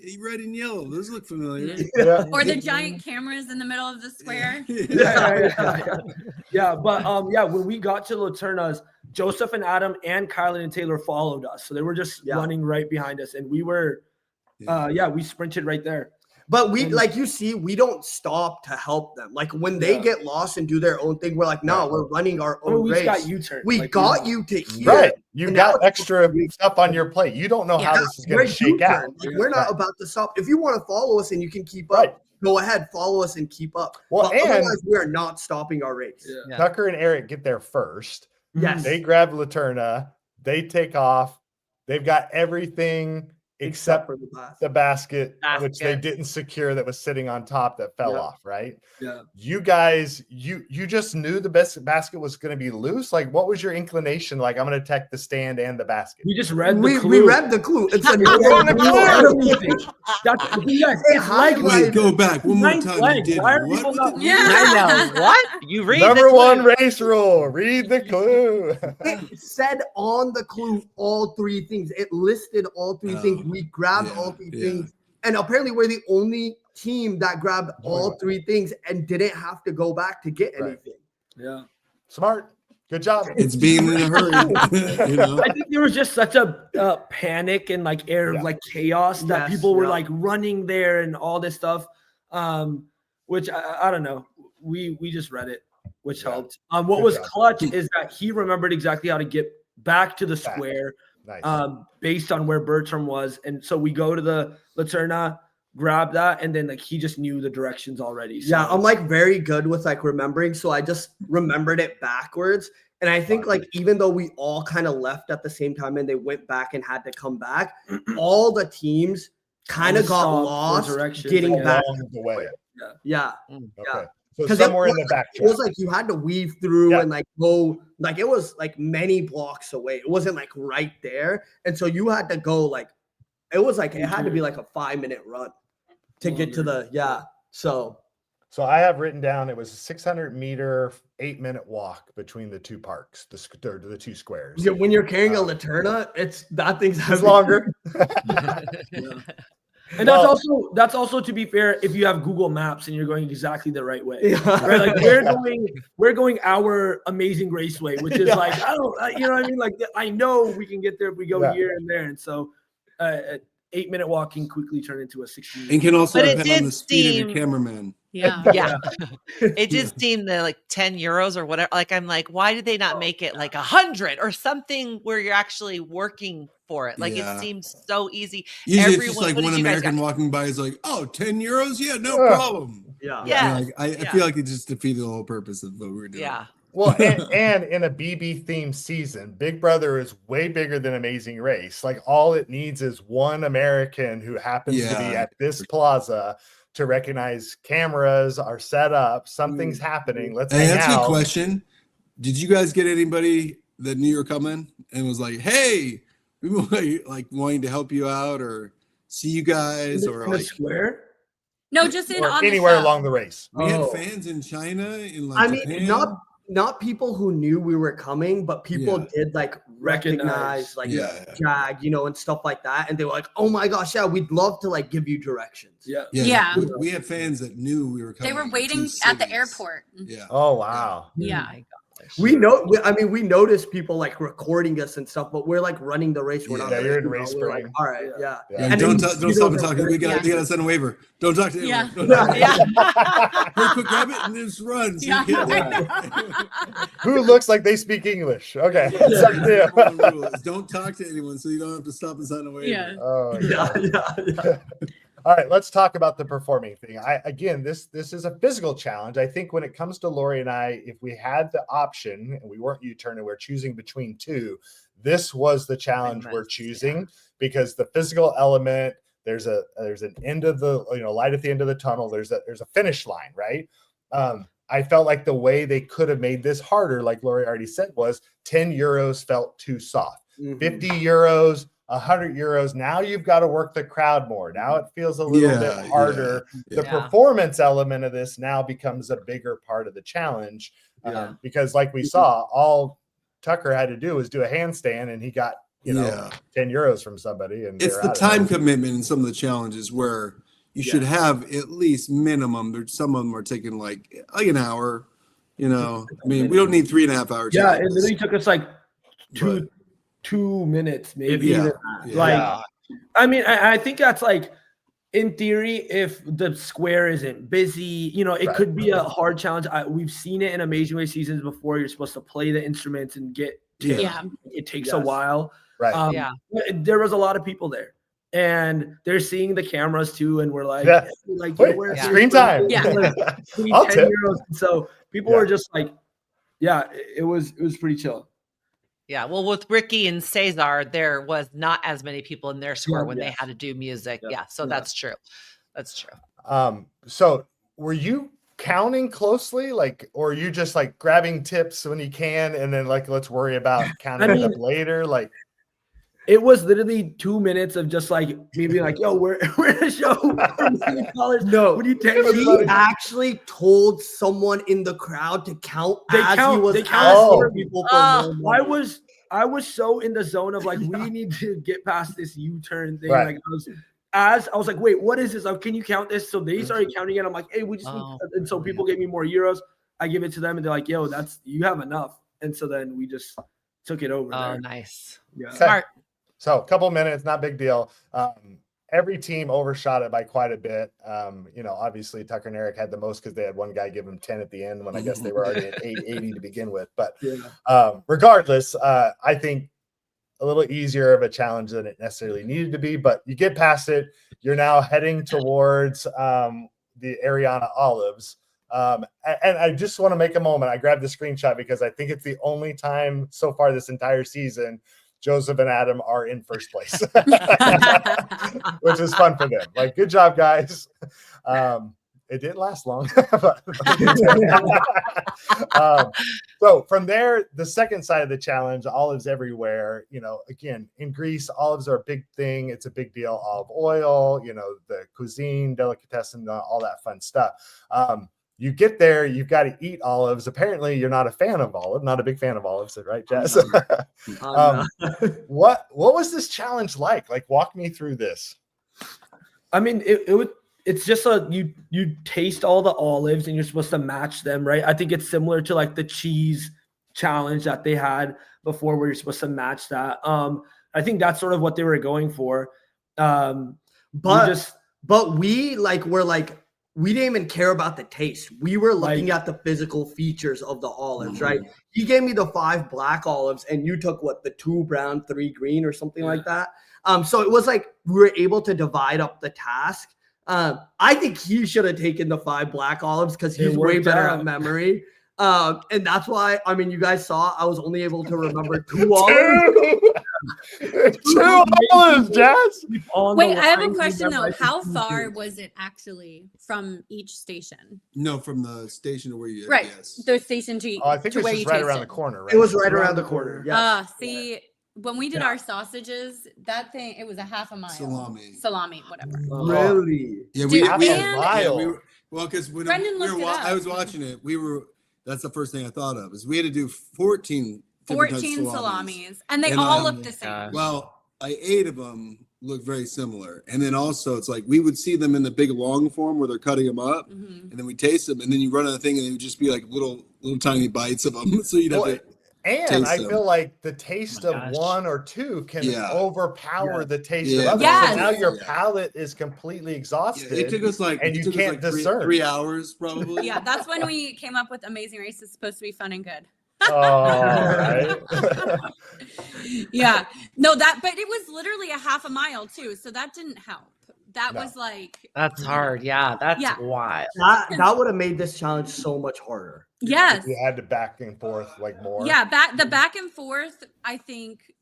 yellow. Those look familiar. Yeah. Or the giant cameras in the middle of the square. Yeah, but when we got to Laternas, Joseph and Adam and Kylan and Taylor followed us, so they were just running right behind us, and we were, we sprinted right there. But we, like you see, we don't stop to help them. Like when they get lost and do their own thing, we're like, no, we're running our own race. We got U-turn. We like, got you to here. Right. You got extra stuff on your plate. You don't know how this is going to shake out. Like, we're not about to stop. If you want to follow us and you can keep up, go ahead, follow us and keep up. Well, but otherwise, we are not stopping our race. Yeah. Tucker and Eric get there first. Yes. They grab Laterna. They take off. They've got everything except for the basket, which they didn't secure, that was sitting on top that fell off, right? Yeah. You guys, you just knew the basket was going to be loose. Like, what was your inclination? Like, I'm going to take the stand and the basket. We just read the clue. We read the clue. It's a Go back one more time. Why are people not? I know. What? You read Number one race rule. Read the clue. It said on the clue all three things. It listed all three things. We grabbed all three things. And apparently we're the only team that grabbed all three things and didn't have to go back to get anything. Yeah. Smart. Good job. It's being in a hurry. You know? I think there was just such a panic and like air of like chaos that people were like running there and all this stuff. Which I don't know. We just read it, which helped. What was clutch is that he remembered exactly how to get back to the square. Nice. Based on where Bertram was. And so we go to the Laterna, grab that, and then like he just knew the directions already. So. Yeah, I'm like very good with like remembering. So I just remembered it backwards. And I think like even though we all kind of left at the same time and they went back and had to come back, all the teams kind of got lost getting back the way. Yeah. Okay. So somewhere in the back. It was like you had to weave through and like go, like it was like many blocks away. It wasn't like right there. And so you had to go like, it was like, it had to be like a 5-minute run to get to the, So I have written down, it was a 600-meter, 8-minute walk between the two parks, the two squares. Yeah, when you're carrying a Laterna, that thing's longer. And that's also to be fair, if you have Google Maps and you're going exactly the right way, right? Like we're going our Amazing Raceway, which is like, I don't, you know what I mean? Like I know we can get there if we go here and there. And so, 8-minute walk can quickly turn into a 16. And can also depend on the speed of your cameraman. Yeah. It did seem that like 10 euros or whatever. Like, I'm like, why did they not make it like 100 or something where you're actually working for it? Like, it seems so easy. Usually it's just like one American walking by is like, oh, 10 euros? Yeah, no problem. Yeah. Like, I feel like it just defeated the whole purpose of what we were doing. Yeah. Well, and in a BB themed season, Big Brother is way bigger than Amazing Race. Like, all it needs is one American who happens to be at this plaza to recognize cameras are set up. Something's happening. Let's hang that's out. a good question. Did you guys get anybody that knew you were coming and was like, hey, we like wanting to help you out or see you guys or in like the square? No, just in on anywhere the along the race. We had fans in China, in like Japan. Not people who knew we were coming, but people did like recognize like Jag, you know, and stuff like that. And they were like, oh my gosh, we'd love to like give you directions. Yeah. We had fans that knew we were coming. They were waiting at the airport. Yeah. Oh, wow. Yeah. We noticed people like recording us and stuff, but we're like running the race. We're not. You're in race we're like, all right, And don't stop and talk. We got to send a waiver. Don't talk to anyone. Hey, quick, grab it and just run. So Who looks like they speak English? Okay. Don't talk to anyone so you don't have to stop and sign a waiver. Yeah. Oh, All right, let's talk about the performing thing. Again, this is a physical challenge. I think when it comes to Lori and I, if we had the option and we weren't U-turn and we're choosing between two, this was the challenge we're choosing, because the physical element, there's an end of the, light at the end of the tunnel. There's a finish line, right? I felt like the way they could have made this harder, like Lori already said, was 10 euros felt too soft. 50 euros, 100 euros. Now you've got to work the crowd more. Now it feels a little bit harder. The performance element of this now becomes a bigger part of the challenge, because like we saw, all Tucker had to do was do a handstand, and he got 10 euros from somebody. And it's the time commitment in some of the challenges where you should have at least minimum. There's some of them are taking like an hour. I mean, we don't need 3.5 hours. Yeah, it literally took us like two minutes, maybe. I mean, I think that's like, in theory, if the square isn't busy, it could be a hard challenge. We've seen it in Amazing Race seasons before. You're supposed to play the instruments and get tips. It takes a while. Right. There was a lot of people there, and they're seeing the cameras too, and we're like, screen time. I'll tip. So people were just like, it was pretty chill. Yeah, well, with Ricky and Cesar, there was not as many people in their score when they had to do music. So that's true. That's true. So were you counting closely, or are you just like grabbing tips when you can, and then like let's worry about counting it up later? Like, it was literally 2 minutes of just like maybe like, yo, we're in a show. No, what do you take? He actually told someone in the crowd to count he was asking people for more money. I was so in the zone of like, we need to get past this U-turn thing. Like I was like, wait, what is this? Can you count this? So they started counting it. I'm like, hey, we just need, and so people gave me more euros. I give it to them, and they're like, yo, you have enough. And so then we just took it over. Oh, nice. Yeah. Smart. So a couple minutes, not big deal. Every team overshot it by quite a bit. Obviously Tucker and Eric had the most because they had one guy give them 10 at the end when I guess they were already at 880 to begin with. But regardless, I think a little easier of a challenge than it necessarily needed to be. But you get past it. You're now heading towards the Ariana Olives. And I just want to make a moment. I grabbed the screenshot because I think it's the only time so far this entire season Joseph and Adam are in first place, which is fun for them. Like, good job, guys. It didn't last long. So from there, the second side of the challenge, olives everywhere. Again, in Greece, olives are a big thing. It's a big deal. Olive oil, the cuisine, delicatessen, all that fun stuff. You get there, you've got to eat olives. Apparently, you're not a fan of olive, not a big fan of olives, right, Jess? What was this challenge like? Like, walk me through this. I mean, it's just you taste all the olives and you're supposed to match them, right? I think it's similar to like the cheese challenge that they had before, where you're supposed to match that. I think that's sort of what they were going for. We didn't even care about the taste. We were looking at the physical features of the olives, right? He gave me the 5 black olives, and you took the 2 brown, 3 green, or something like that. So it was like we were able to divide up the task. I think he should have taken the 5 black olives because he's way better at memory. And that's why, I mean, you guys saw I was only able to remember 2 olives. 2 olives, Jazz. Wait, I have a question though. How far was it actually from each station? No, from the station to where you the station to I think it was right around the corner, right? It was right around the corner. Yeah. See, when we did our sausages, that thing, it was a half a mile. Salami, whatever. Really? Yeah, well, because when I was watching it, that's the first thing I thought of is we had to do 14 salamis, and they all looked the same. Well, 8 of them look very similar, and then also it's like we would see them in the big long form where they're cutting them up, and then we taste them, and then you run on the thing, and they would just be like little tiny bites of them. So you'd have to. And I feel like the taste of 1 or 2 can overpower the taste of others. Yes. So now your palate is completely exhausted. It took us and you can't discern. 3 hours probably. Yeah, that's when we came up with Amazing Race is supposed to be fun and good. Right. Yeah. No, but it was literally a half a mile too, so that didn't help. That was like, that's hard. Yeah, that's wild. That would have made this challenge so much harder. Yes. You had to back and forth like more. Yeah, the back and forth, I think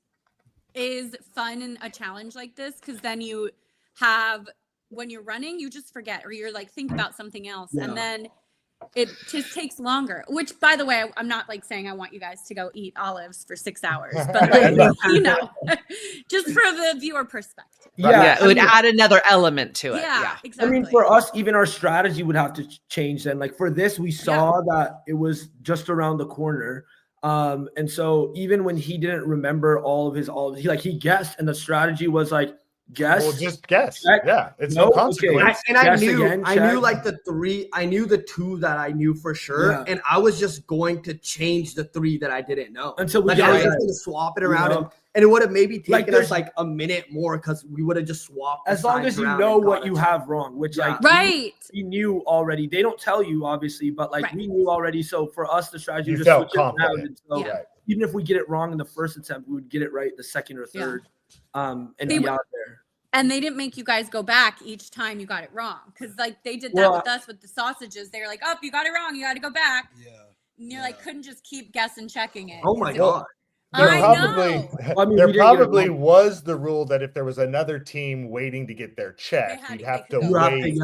is fun in a challenge like this, because then you have, when you're running, you just forget, or you're like, think about something else. And then it just takes longer, which, by the way, I'm not like saying I want you guys to go eat olives for 6 hours, but like, you know, just for the viewer perspective. Yeah, it would add another element to it. Yeah, exactly. I mean, for us, even our strategy would have to change then. Like for this, we saw that it was just around the corner. And so even when he didn't remember all of his olives, he guessed, and the strategy was like, guess. Well, just guess. Check. Yeah, it's no consequence. I knew like the 3. I knew the 2 that I knew for sure, and I was just going to change the 3 that I didn't know until we I was just going to swap it around, and it would have maybe taken us like a minute more because we would have just swapped. As long as you know what you have wrong, which we knew already. They don't tell you obviously, but like we knew already. So for us, the strategy you just felt confident. So even if we get it wrong in the first attempt, we would get it right the second or third. And be out there. And they didn't make you guys go back each time you got it wrong, because like they did that with us with the sausages. They were like, "Oh, you got it wrong. You got to go back." Yeah. And you're like, couldn't just keep guessing, checking it. Oh my god. There probably was the rule that if there was another team waiting to get their check, you'd have to wait.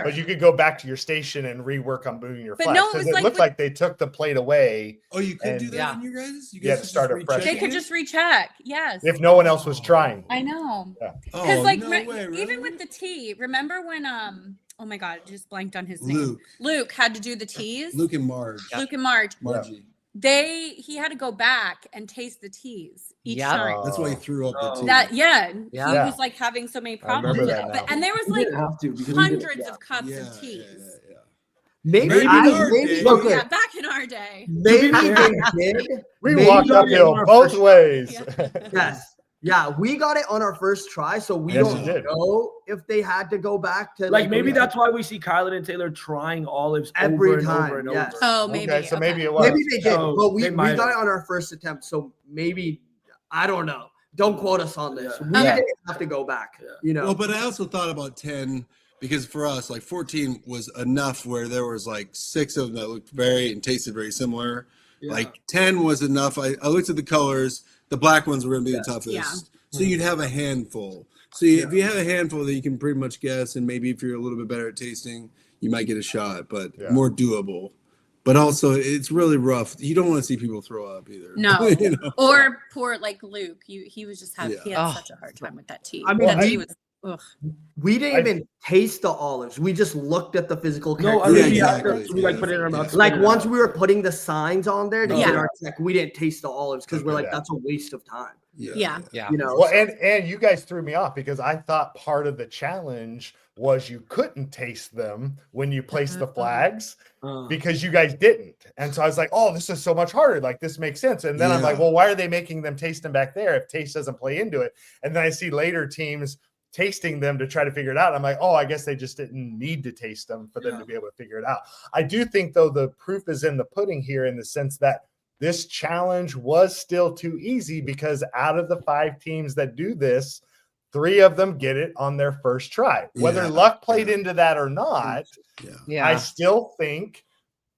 But you could go back to your station and rework on moving your flags. Because it looked like they took the plate away. Oh, you could do that in your guys? You had to start it fresh. They could just recheck. Yes. If no one else was trying. I know. Because even with the tea, remember when oh my god, I just blanked on his name. Luke had to do the teas. Luke and Marge. Margie. He had to go back and taste the teas each time. That's why he threw up the tea. He was like having so many problems with it. And there was like hundreds of cups of teas. Maybe back in our day. Maybe they did. We walked uphill both ways. Yes. Yeah, we got it on our first try, so we don't know if they had to go back to maybe that's why we see Kylan and Taylor trying olives every time. Over and over. Oh, maybe. Okay, so maybe it was. Maybe they did, but we got it on our first attempt, so maybe I don't know. Don't quote us on this. We didn't have to go back. You know. Well, but I also thought about 10 because for us, like 14 was enough where there was like 6 of them that looked and tasted very similar. Yeah. Like 10 was enough. I looked at the colors. The black ones were going to be the toughest. Yeah. So you'd have a handful. So if you have a handful that you can pretty much guess, and maybe if you're a little bit better at tasting, you might get a shot, but more doable. But also, it's really rough. You don't want to see people throw up either. No. You know? Or poor like Luke. He was just he had such a hard time with that tea. I mean, that tea was. Ugh. We didn't even taste the olives. We just looked at the physical characteristics. We like put it in our mouth. Like once we were putting the signs on there to get our check, we didn't taste the olives because we're like, that's a waste of time. Yeah. You know. Well, and you guys threw me off because I thought part of the challenge was you couldn't taste them when you placed the flags because you guys didn't. And so I was like, oh, this is so much harder. Like this makes sense. And then I'm like, well, why are they making them taste them back there if taste doesn't play into it? And then I see later teams tasting them to try to figure it out. I'm like, oh, I guess they just didn't need to taste them for them to be able to figure it out. I do think, though, the proof is in the pudding here in the sense that this challenge was still too easy because out of the 5 teams that do this, 3 of them get it on their first try. Whether luck played into that or not, I still think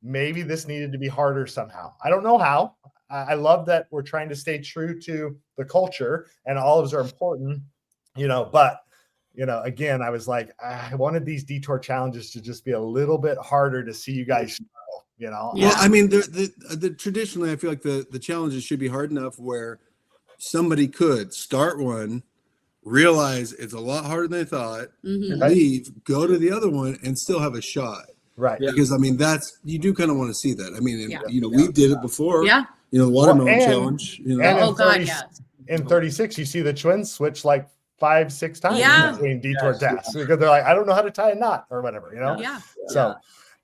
maybe this needed to be harder somehow. I don't know how. I love that we're trying to stay true to the culture and olives are important, but again, I was like, I wanted these detour challenges to just be a little bit harder to see you guys, Well, I mean, the traditionally, I feel like the challenges should be hard enough where somebody could start one, realize it's a lot harder than they thought, leave, go to the other one, and still have a shot. Right. Because, I mean, you do kind of want to see that. I mean, we did it before. Yeah. The watermelon challenge. In 36, you see the twins switch like 5-6 times between detour tasks because they're like, I don't know how to tie a knot or whatever, So,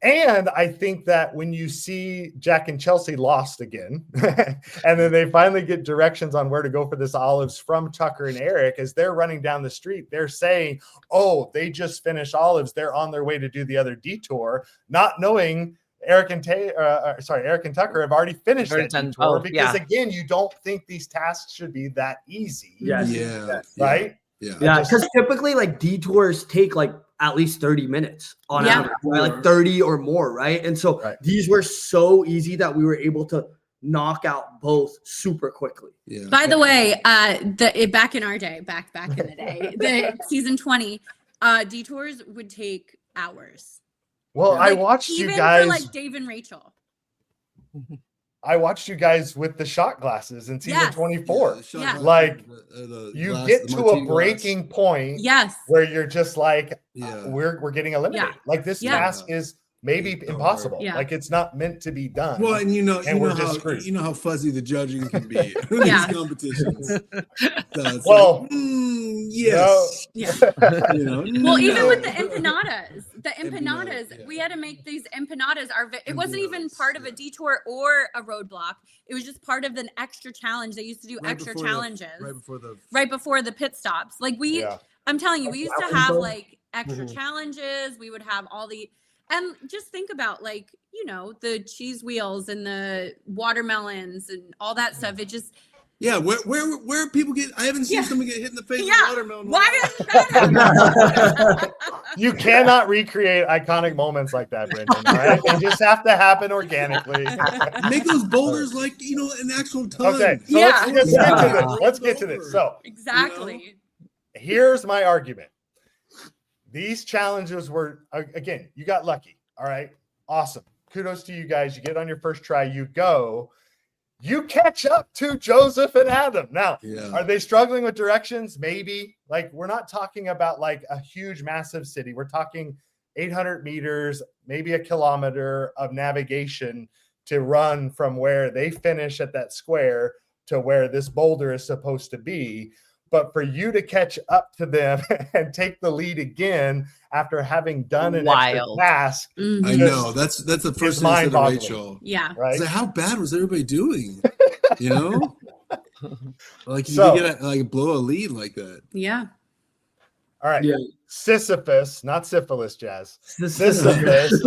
and I think that when you see Jack and Chelsea lost again, and then they finally get directions on where to go for this olives from Tucker and Eric, as they're running down the street, they're saying, oh, they just finished olives. They're on their way to do the other detour, not knowing Eric and Tucker have already finished that detour because again, you don't think these tasks should be that easy. Right? Yeah, because typically like detours take like at least 30 minutes on average, right? Like 30 or more, right? And so these were so easy that we were able to knock out both super quickly. Yeah. By the way, back in our day, back in the day, the season 20 detours would take hours. Well, Like, I watched you even guys for like Dave and Rachel. I watched you guys with the shot glasses in season 24. Yeah. Like you get to a breaking point where you're just like, we're getting eliminated. Like this task is maybe impossible. Like it's not meant to be done. Well, and you know how fuzzy the judging can be in these competitions. So well, yes. Well, even with the empanadas, we had to make these empanadas. It wasn't even part of a detour or a roadblock. It was just part of an extra challenge. They used to do extra challenges right before the pit stops. Like I'm telling you, we used to have like extra challenges. We would have all the. And just think about like, the cheese wheels and the watermelons and all that stuff. It just where people get I haven't seen someone get hit in the face with watermelon. Why isn't that? You cannot recreate iconic moments like that, Brendon. All right? They just have to happen organically. Make those boulders like an actual ton. Okay, so let's get to this. So exactly. Here's my argument. These challenges were, again, you got lucky. All right. Awesome. Kudos to you guys. You get on your first try. You go. You catch up to Joseph and Adam. Now, are they struggling with directions? Maybe. Like, we're not talking about like a huge, massive city. We're talking 800 meters, maybe a kilometer of navigation to run from where they finish at that square to where this boulder is supposed to be. But for you to catch up to them and take the lead again after having done an extra task, I know that's the first thing I said to Rachel. Yeah, right. Like, how bad was everybody doing? Like you get blow a lead like that. Yeah. All right. Yeah. Sisyphus, not syphilis, Jazz. Sisyphus is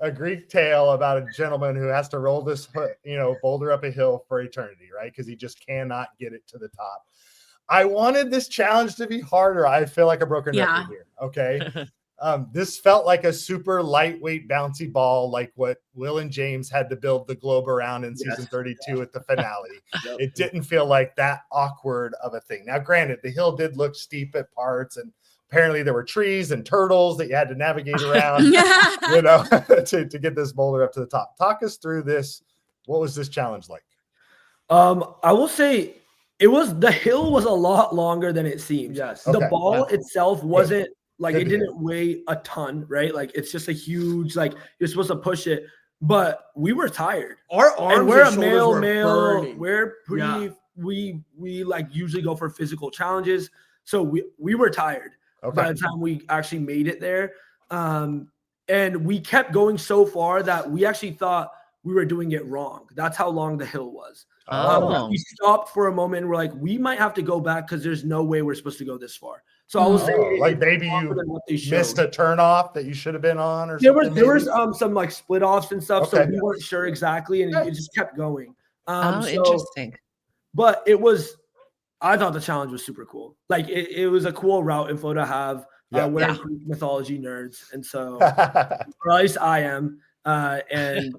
a Greek tale about a gentleman who has to roll this, boulder up a hill for eternity, right? Because he just cannot get it to the top. I wanted this challenge to be harder. I feel like a broken record here. Okay. This felt like a super lightweight bouncy ball, like what Will and James had to build the globe around in season 32 at the finale. It didn't feel like that awkward of a thing. Now, granted, the hill did look steep at parts, and apparently there were trees and turtles that you had to navigate around, to get this boulder up to the top. Talk us through this. What was this challenge like? I will say the hill was a lot longer than it seemed. Yes. The ball itself wasn't like it didn't weigh a ton, right? Like it's just a huge, like you're supposed to push it, but we were tired. Our arms and we're and a male. burning. We're pretty. We like usually go for physical challenges, so we were tired by the time we actually made it there. And we kept going so far that we actually thought we were doing it wrong. That's how long the hill was. We stopped for a moment and we're like, we might have to go back because there's no way we're supposed to go this far. So I will say, like maybe you missed a turn off that you should have been on, or there was some like split offs and stuff, so we weren't sure exactly, and it just kept going. Interesting. But I thought the challenge was super cool. Like it was a cool route info to have. We're Greek mythology nerds, and so or at least I am, and.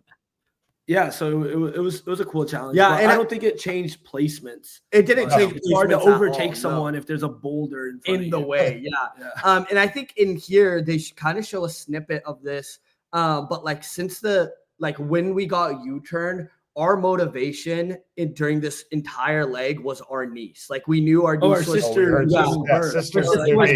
Yeah, so it was a cool challenge. Yeah, and I don't think it changed placements. It didn't change. It's hard to overtake someone if there's a boulder in the way. Yeah. And I think in here they kind of show a snippet of this. But like since when we got U-turn, our motivation during this entire leg was our niece. Like we knew our niece was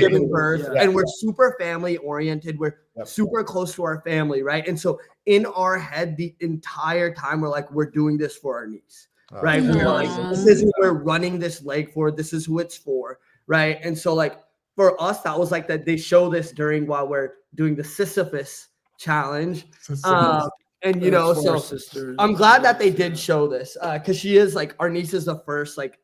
giving birth, and we're super family oriented. We're super close to our family, right? And so in our head, the entire time we're doing this for our niece, right? We're like, this is who we're running this leg for. This is who it's for, right? And so like for us, that was like that. They show this while we're doing the Sisyphus challenge. And so sisters. I'm glad that they did show this because she is like our niece is the first like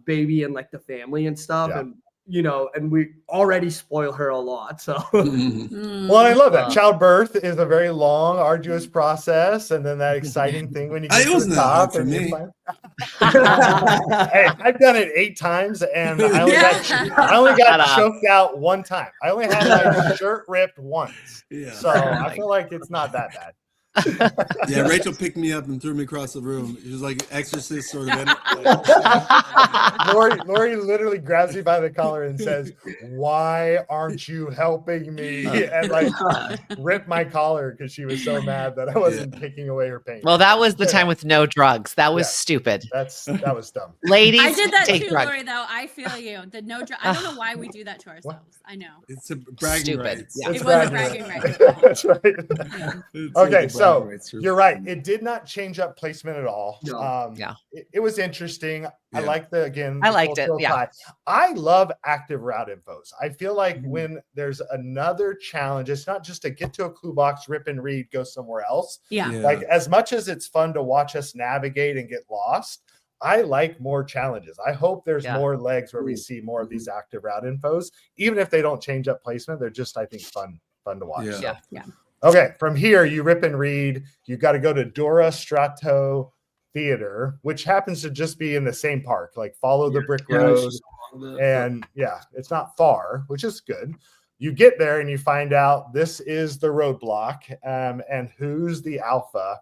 baby in like the family and stuff, and and we already spoil her a lot. So well, I love that childbirth is a very long, arduous process, and then that exciting thing when you get to the top. For me. Hey, I've done it 8 times, and I only got choked out 1 time. I only had my shirt ripped once, so I feel like it's not that bad. Yeah, Rachel picked me up and threw me across the room. It was like Exorcist sort of. Lori literally grabs me by the collar and says, "Why aren't you helping me?" And like ripped my collar because she was so mad that I wasn't kicking away her pain. Well, that was the time with no drugs. That was stupid. That was dumb. Ladies, I did that take too, drugs. Lori, though. I feel you. The no drug. I don't know why we do that to ourselves. I know. It's a bragging rights. Yeah. It was a bragging right. That's right. Okay, so you're right. It did not change up placement at all. No. It was interesting. I like I liked it. Yeah. tie. I love active route infos. I feel like when there's another challenge, it's not just to get to a clue box, rip and read, go somewhere else. Yeah. Like as much as it's fun to watch us navigate and get lost, I like more challenges. I hope there's more legs where we see more of these active route infos, even if they don't change up placement. They're just, I think, fun to watch. Yeah. Okay, from here you rip and read. You got to go to Dora Strato Theater, which happens to just be in the same park. Like follow the brick road, and it's not far, which is good. You get there and you find out this is the roadblock, and who's the alpha.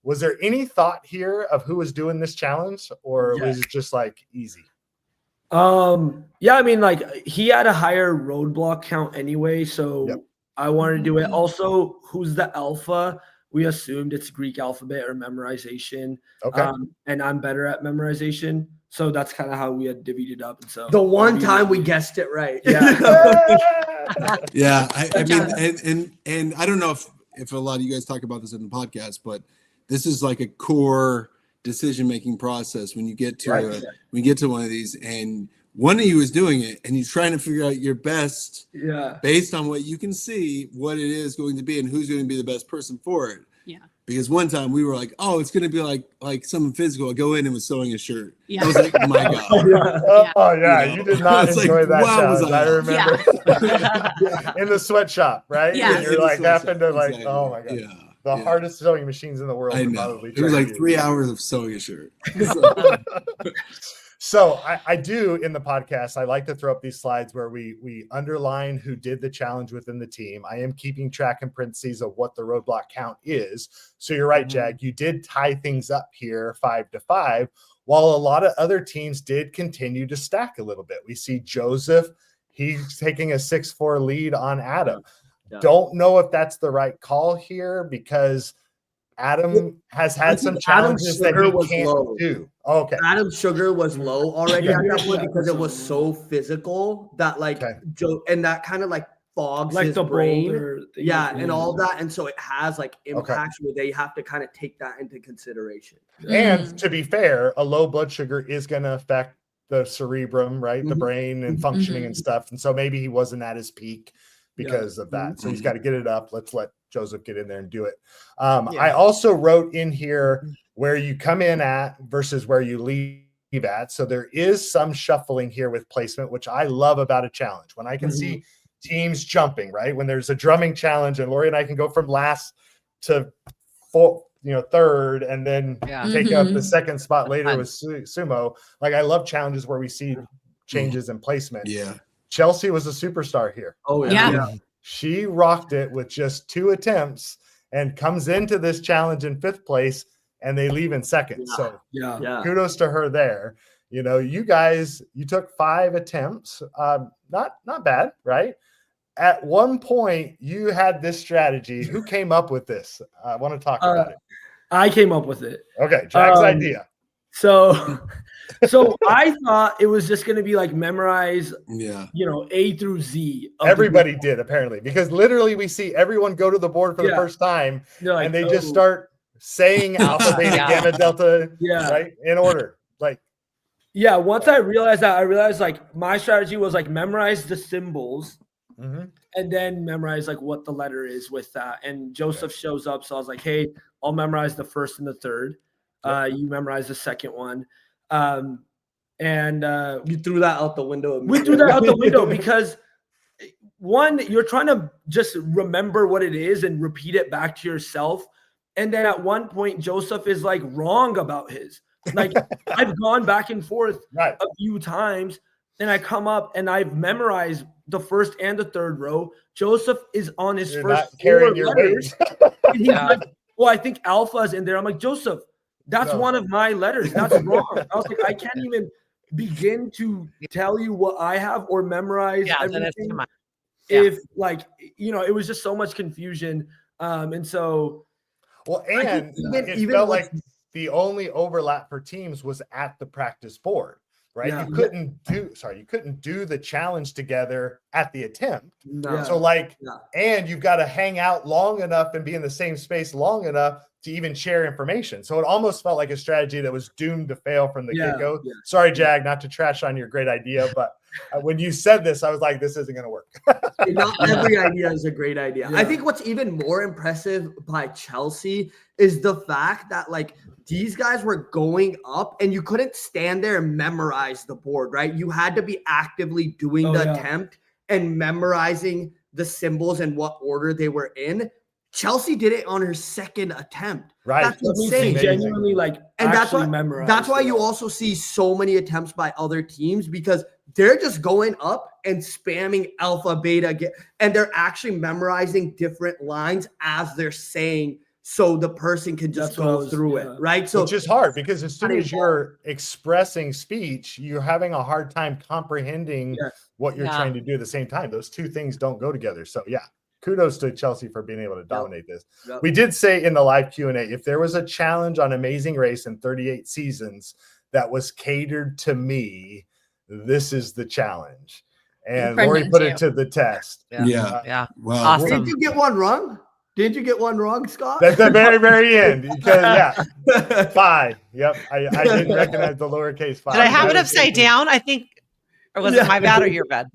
Was there any thought here of who was doing this challenge, or was it just like easy? I mean, like he had a higher roadblock count anyway, so I wanted to do it. Also, who's the alpha? We assumed it's Greek alphabet or memorization. Okay. And I'm better at memorization. So that's kind of how we had divvied it up. And so the one time we guessed it right. Yeah. I mean, and I don't know if a lot of you guys talk about this in the podcast, but this is like a core decision-making process when you get to one of these, and one of you is doing it and you're trying to figure out your best based on what you can see, what it is going to be and who's going to be the best person for it. Yeah. Because one time we were like, oh, it's going to be like something physical. I go in and was sewing a shirt. Yeah. I was like, oh my God. Oh yeah. You did not enjoy that challenge. I remember in the sweatshop, right? Yeah. And you're like happened to like, oh my God. Yeah. The hardest sewing machines in the world. I know. It was like 3 hours of sewing a shirt. So I do in the podcast, I like to throw up these slides where we underline who did the challenge within the team. I am keeping track in parentheses of what the roadblock count is. So you're right, Jag, you did tie things up here 5-5, while a lot of other teams did continue to stack a little bit. We see Joseph, he's taking a 6-4 lead on Adam. Don't know if that's the right call here because Adam has had some challenges that he can't do. Okay. Adam's sugar was low already at that point because it was so physical that like Joe, and that kind of like fogs like his the brain. And all that. And so it has like impacts where they have to kind of take that into consideration. And to be fair, a low blood sugar is going to affect the cerebrum, right? The brain and functioning and stuff. And so maybe he wasn't at his peak because of that. So he's got to get it up. Let's let Joseph get in there and do it. I also wrote in here where you come in at versus where you leave at. So there is some shuffling here with placement, which I love about a challenge. When I can see teams jumping, right? When there's a drumming challenge and Lori and I can go from last to third and then take up the second spot later with sumo. Like I love challenges where we see changes in placement. Yeah. Chelsea was a superstar here. Oh yeah. She rocked it with just 2 attempts and comes into this challenge in 5th place and they leave in 2nd. So kudos to her there. You know, you guys, you took 5 attempts. Not bad, right? At one point you had this strategy. Who came up with this? I want to talk about it. I came up with it. Okay. Jack's idea. So I thought it was just going to be like memorize, A through Z. Everybody did apparently, because literally we see everyone go to the board for the first time like, and they just start saying alpha, beta, gamma, delta, right? In order. Like, once I realized that, I realized like my strategy was like memorize the symbols and then memorize like what the letter is with that. And Joseph shows up. So I was like, hey, I'll memorize the 1st and the 3rd. You memorize the 2nd one. And you threw that out the window. We threw that out the window because one, you're trying to just remember what it is and repeat it back to yourself. And then at one point, Joseph is like wrong about his. Like I've gone back and forth a few times, and I come up and I've memorized the 1st and the 3rd row. Joseph is on his first 4 letters. And he's like well, I think alpha's in there. I'm like, Joseph, that's one of my letters. That's wrong. I was like, I can't even begin to tell you what I have or memorize everything. If like, you know, it was just so much confusion. And so, well, and it felt like the only overlap for teams was at the practice board. Right. You couldn't do the challenge together at the attempt. No. So and you've got to hang out long enough and be in the same space long enough to even share information. So it almost felt like a strategy that was doomed to fail from the get-go. Yeah. Sorry, Jag, not to trash on your great idea, but when you said this, I was like, this isn't going to work. Not every idea is a great idea. I think what's even more impressive by Chelsea is the fact that like these guys were going up and you couldn't stand there and memorize the board, right? You had to be actively doing the attempt and memorizing the symbols and what order they were in. Chelsea did it on her second attempt. Right. That's insane. Genuinely and that's why you also see so many attempts by other teams, because they're just going up and spamming alpha, beta, and they're actually memorizing different lines as they're saying, so the person can just go through it, right? So which is hard, because as soon as you're expressing speech, you're having a hard time comprehending what you're trying to do at the same time. Those two things don't go together. So kudos to Chelsea for being able to dominate this. We did say in the live Q&A, if there was a challenge on Amazing Race in 38 seasons that was catered to me, this is the challenge. And Lori put it to the test. Yeah. Wow. Awesome. Did you get one wrong? Did you get one wrong, Scott? At the very, very end. Because, phi. Yep. I didn't recognize the lowercase phi. Did I have it upside down? I think. Or was it my bad or your bad?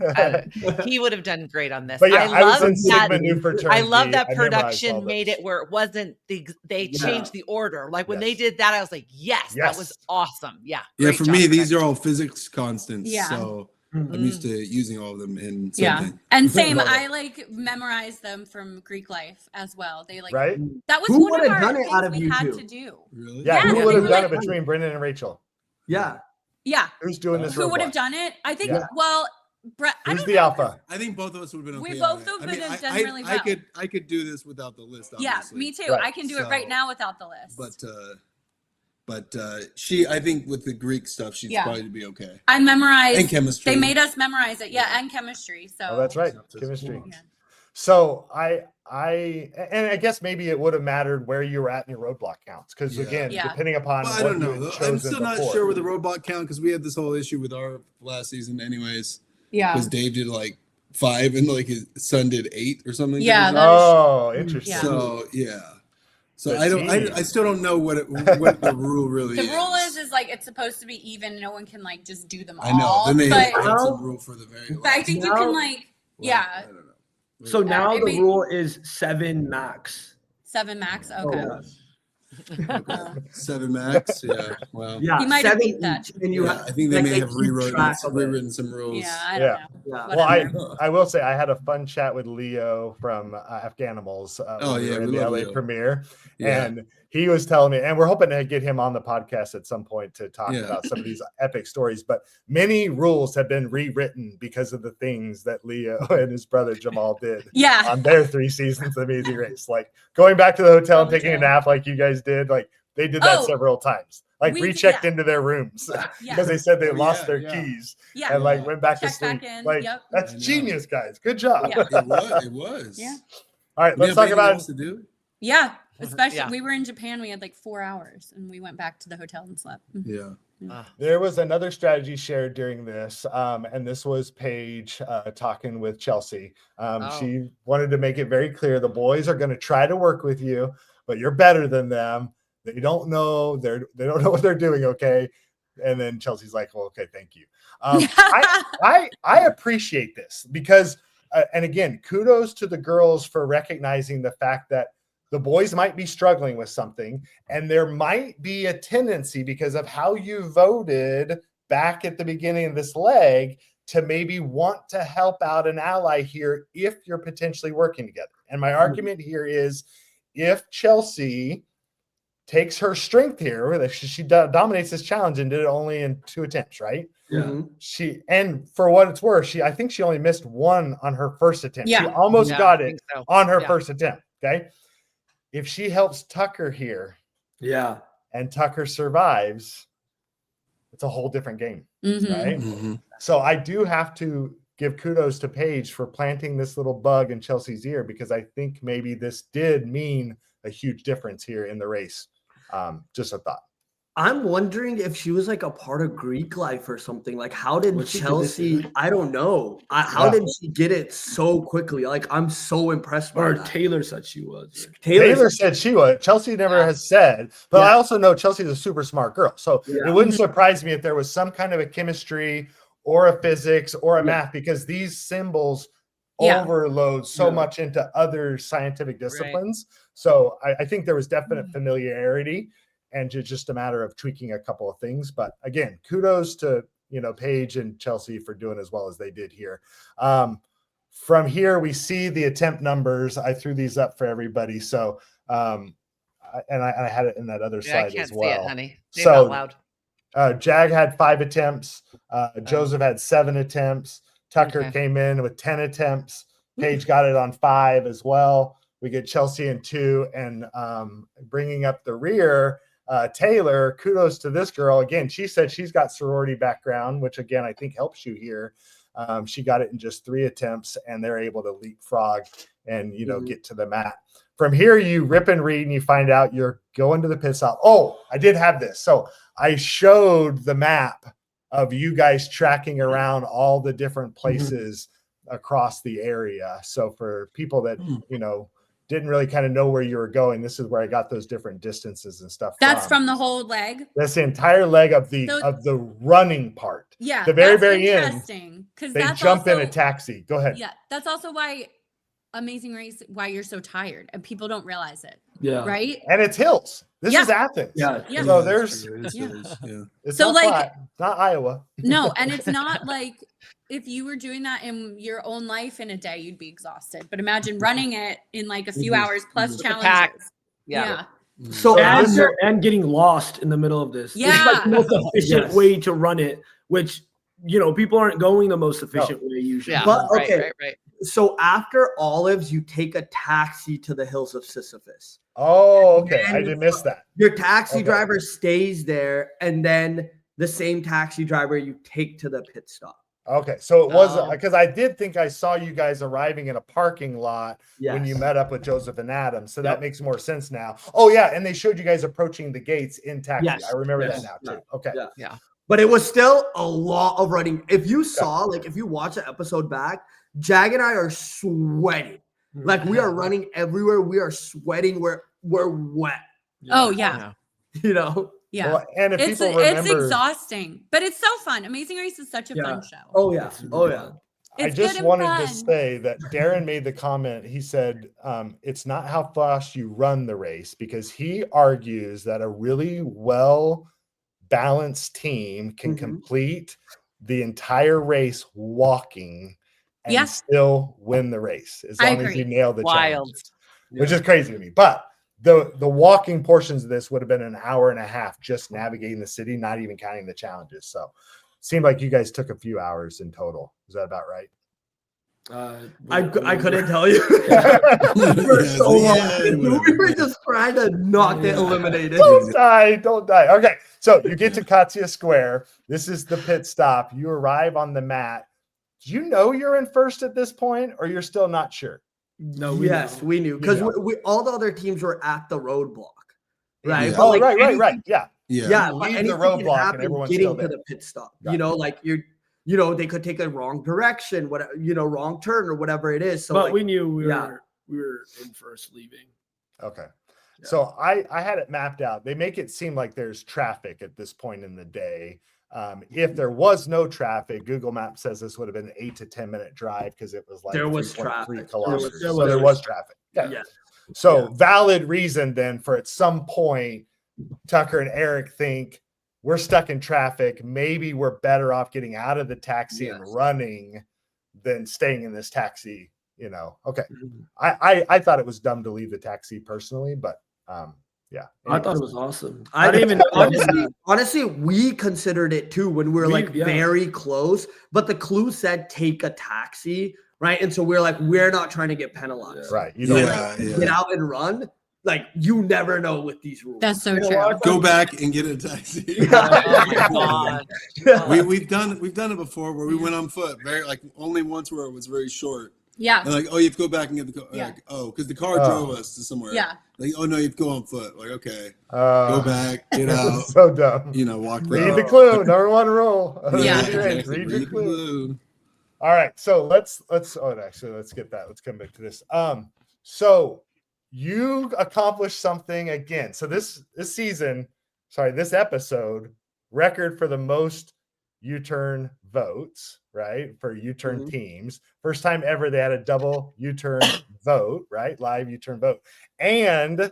He would have done great on this. But I love that I production made it where it wasn't they changed the order. Like when they did that, I was like, yes, that was awesome. Yeah. Yeah. For me, these are all physics constants. Yeah. So I'm used to using all of them in something. Yeah. And same, I like memorized them from Greek life as well. They like that was one of our things we had to do. Really? Yeah. Who would have done it between Brendon and Rachel? Yeah. Yeah. Who's doing this? Who would have done it? I think, well, Brett. Who's the alpha? I think both of us would have been okay. We both would have done really well. I could do this without the list, obviously. Yeah, me too. I can do it right now without the list. But I think with the Greek stuff, she'd probably be okay. I memorized. And chemistry. They made us memorize it. Yeah, and chemistry. So. That's right. Chemistry. Yeah. So I guess maybe it would have mattered where you were at in your roadblock counts, because again, depending upon I don't know. I'm still not sure with the roadblock count, because we had this whole issue with our last season, anyways. Yeah. Because Dave did like 5 and like his son did 8 or something. Yeah. Interesting. So So I still don't know what the rule really is. The rule is like it's supposed to be even. No one can like just do them all. I know. Then they have some rule for the very last. But I think you can like I don't know. So now the rule is 7 max. 7 max. Okay. Okay. 7 max. Yeah. Well. Yeah. You might have beat that. And I think they may have rewritten some rules. Yeah. I don't know. Yeah. Well, I will say I had a fun chat with Leo from Afghanimals. In the LA premiere, and he was telling me, and we're hoping to get him on the podcast at some point to talk about some of these epic stories. But many rules have been rewritten because of the things that Leo and his brother Jamal did on their 3 seasons of Amazing Race. Like going back to the hotel and taking a nap like you guys did. Like they did that several times. Like rechecked into their rooms because they said they lost their keys and like went back to sleep. Like that's genius, guys. Good job. It was. Yeah. All right, let's talk about to do. Yeah. Especially we were in Japan, we had like 4 hours and we went back to the hotel and slept. Yeah. There was another strategy shared during this, and this was Paige talking with Chelsea. She wanted to make it very clear the boys are going to try to work with you, but you're better than them. They don't know they don't know what they're doing. Okay. And then Chelsea's like, well, okay, thank you. I appreciate this because, and again, kudos to the girls for recognizing the fact that the boys might be struggling with something, and there might be a tendency because of how you voted back at the beginning of this leg to maybe want to help out an ally here if you're potentially working together. And my argument here is if Chelsea takes her strength here, she dominates this challenge and did it only in 2 attempts, right? Yeah. And for what it's worth, I think she only missed 1 on her first attempt. Yeah. She almost got it on her first attempt. Okay. if she helps Tucker here, yeah, and Tucker survives, it's a whole different game, right? Mm-hmm. So I do have to give kudos to Paige for planting this little bug in Chelsea's ear, because I think maybe this did mean a huge difference here in the race. Just a thought. I'm wondering if she was like a part of Greek life or something. Like, how did Chelsea? I don't know. How did she get it so quickly? Like, I'm so impressed by or that. Taylor said she was. Right? Taylor said she would. Chelsea never has said, but I also know Chelsea's a super smart girl. So it wouldn't surprise me if there was some kind of a chemistry or a physics or a math, because these symbols overload so much into other scientific disciplines. Right. So I think there was definite familiarity, and just a matter of tweaking a couple of things. But again, kudos to, Paige and Chelsea for doing as well as they did here. From here, we see the attempt numbers. I threw these up for everybody. So, I had it in that other slide as well. I can't see it, honey. Say it out loud. Jag had 5 attempts. Joseph had 7 attempts. Tucker came in with 10 attempts. Paige got it on 5 as well. We get Chelsea in 2, and bringing up the rear, Taylor, kudos to this girl. Again, she said she's got sorority background, which again, I think helps you here. She got it in just 3 attempts, and they're able to leapfrog and, get to the mat. From here, you rip and read, and you find out you're going to the pit stop. Oh, I did have this. So I showed the map of you guys tracking around all the different places across the area. So for people that, didn't really kind of know where you were going, this is where I got those different distances and stuff. That's from the whole leg. That's the entire leg of the running part. Yeah, the very end. Because they jump in a taxi. Go ahead. Yeah, that's also why Amazing Race, why you're so tired, and people don't realize it. Yeah, right. And it's hills. This is Athens. Yeah. So there's. It's so not flat. It's not Iowa. No, and it's not like. If you were doing that in your own life in a day, you'd be exhausted. But imagine running it in like a few hours plus challenges. Yeah. So and getting lost in the middle of this. Yeah. It's like the most efficient way to run it, which, people aren't going the most efficient way usually. Yeah. But okay. Right. So after Olives, you take a taxi to the hills of Sisyphus. Oh, okay. I did miss that. Your taxi driver stays there, and then the same taxi driver you take to the pit stop. Okay, so it was because I did think I saw you guys arriving in a parking lot when you met up with Joseph and Adam. So that makes more sense now. Oh, yeah, and they showed you guys approaching the gates in taxi. Yes. I remember that now, too. Okay. Yeah. But it was still a lot of running. If you saw, if you watch the episode back, Jag and I are sweating. Like, we are running everywhere. We are sweating. We're wet. Oh, yeah. Yeah, well, and if it's exhausting, but it's so fun. Amazing Race is such a fun show. Oh yeah, I just wanted to say that Darren made the comment. He said, it's not how fast you run the race, because he argues that a really well-balanced team can complete the entire race walking and still win the race as long as you nail the challenge, which is crazy to me. But the walking portions of this would have been an hour and a half just navigating the city, not even counting the challenges. So it seemed like you guys took a few hours in total. Is that about right? I couldn't tell you. For so long. We were just trying to not get eliminated. Don't die. Okay, so you get to Katya Square. This is the pit stop. You arrive on the mat. Do you know you're in first at this point, or you're still not sure? No, we knew because we all the other teams were at the roadblock, right? Yeah. But right. Yeah. Leave the roadblock and everyone's getting still there. To the pit stop. Right. They could take a wrong direction, wrong turn or whatever it is. So, but we knew we were in first leaving. Okay. Yeah. So I had it mapped out. They make it seem like there's traffic at this point in the day. If there was no traffic, Google Maps says this would have been an 8 to 10 minute drive because it was like there was traffic. Kilometers. So there was traffic. Yeah. So valid reason then for at some point, Tucker and Eric think we're stuck in traffic. Maybe we're better off getting out of the taxi and running than staying in this taxi. Okay. I thought it was dumb to leave the taxi personally, but I thought it was awesome. I didn't even honestly, we considered it too when we were very close, but the clue said take a taxi, right? And so we're like, we're not trying to get penalized. Right. Get out and run. Like you never know with these rules. That's so true. Go back and get a taxi. Oh my God. We've done it before where we went on foot, very like only once where it was very short. Yeah. And like, oh, you have to go back and get the car. Yeah. Like, oh, because the car drove us to somewhere. Yeah. Like, oh no, you have to go on foot. Like, okay, go back, get out. So dumb. You know, walk. Read the clue. Number one rule. Yeah. Read your clue. All right, so let's get that. Let's come back to this. So you accomplished something again. So this episode, record for the most U-turn votes, right? For U-turn teams. First time ever they had a double U-turn vote, right? Live U-turn vote. And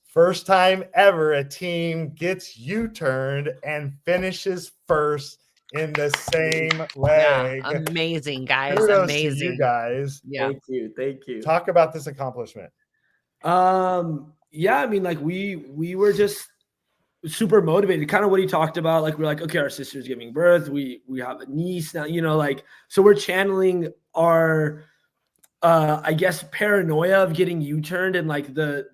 first time ever a team gets U-turned and finishes first in the same leg. Yeah, amazing, guys. Kudos amazing. to you guys. Yeah. Thank you. Talk about this accomplishment. Yeah, I mean, like we were just super motivated, kind of what he talked about. Like we're like, okay, our sister's giving birth, we have a niece now, you know, like, so we're channeling our I guess paranoia of getting U-turned and like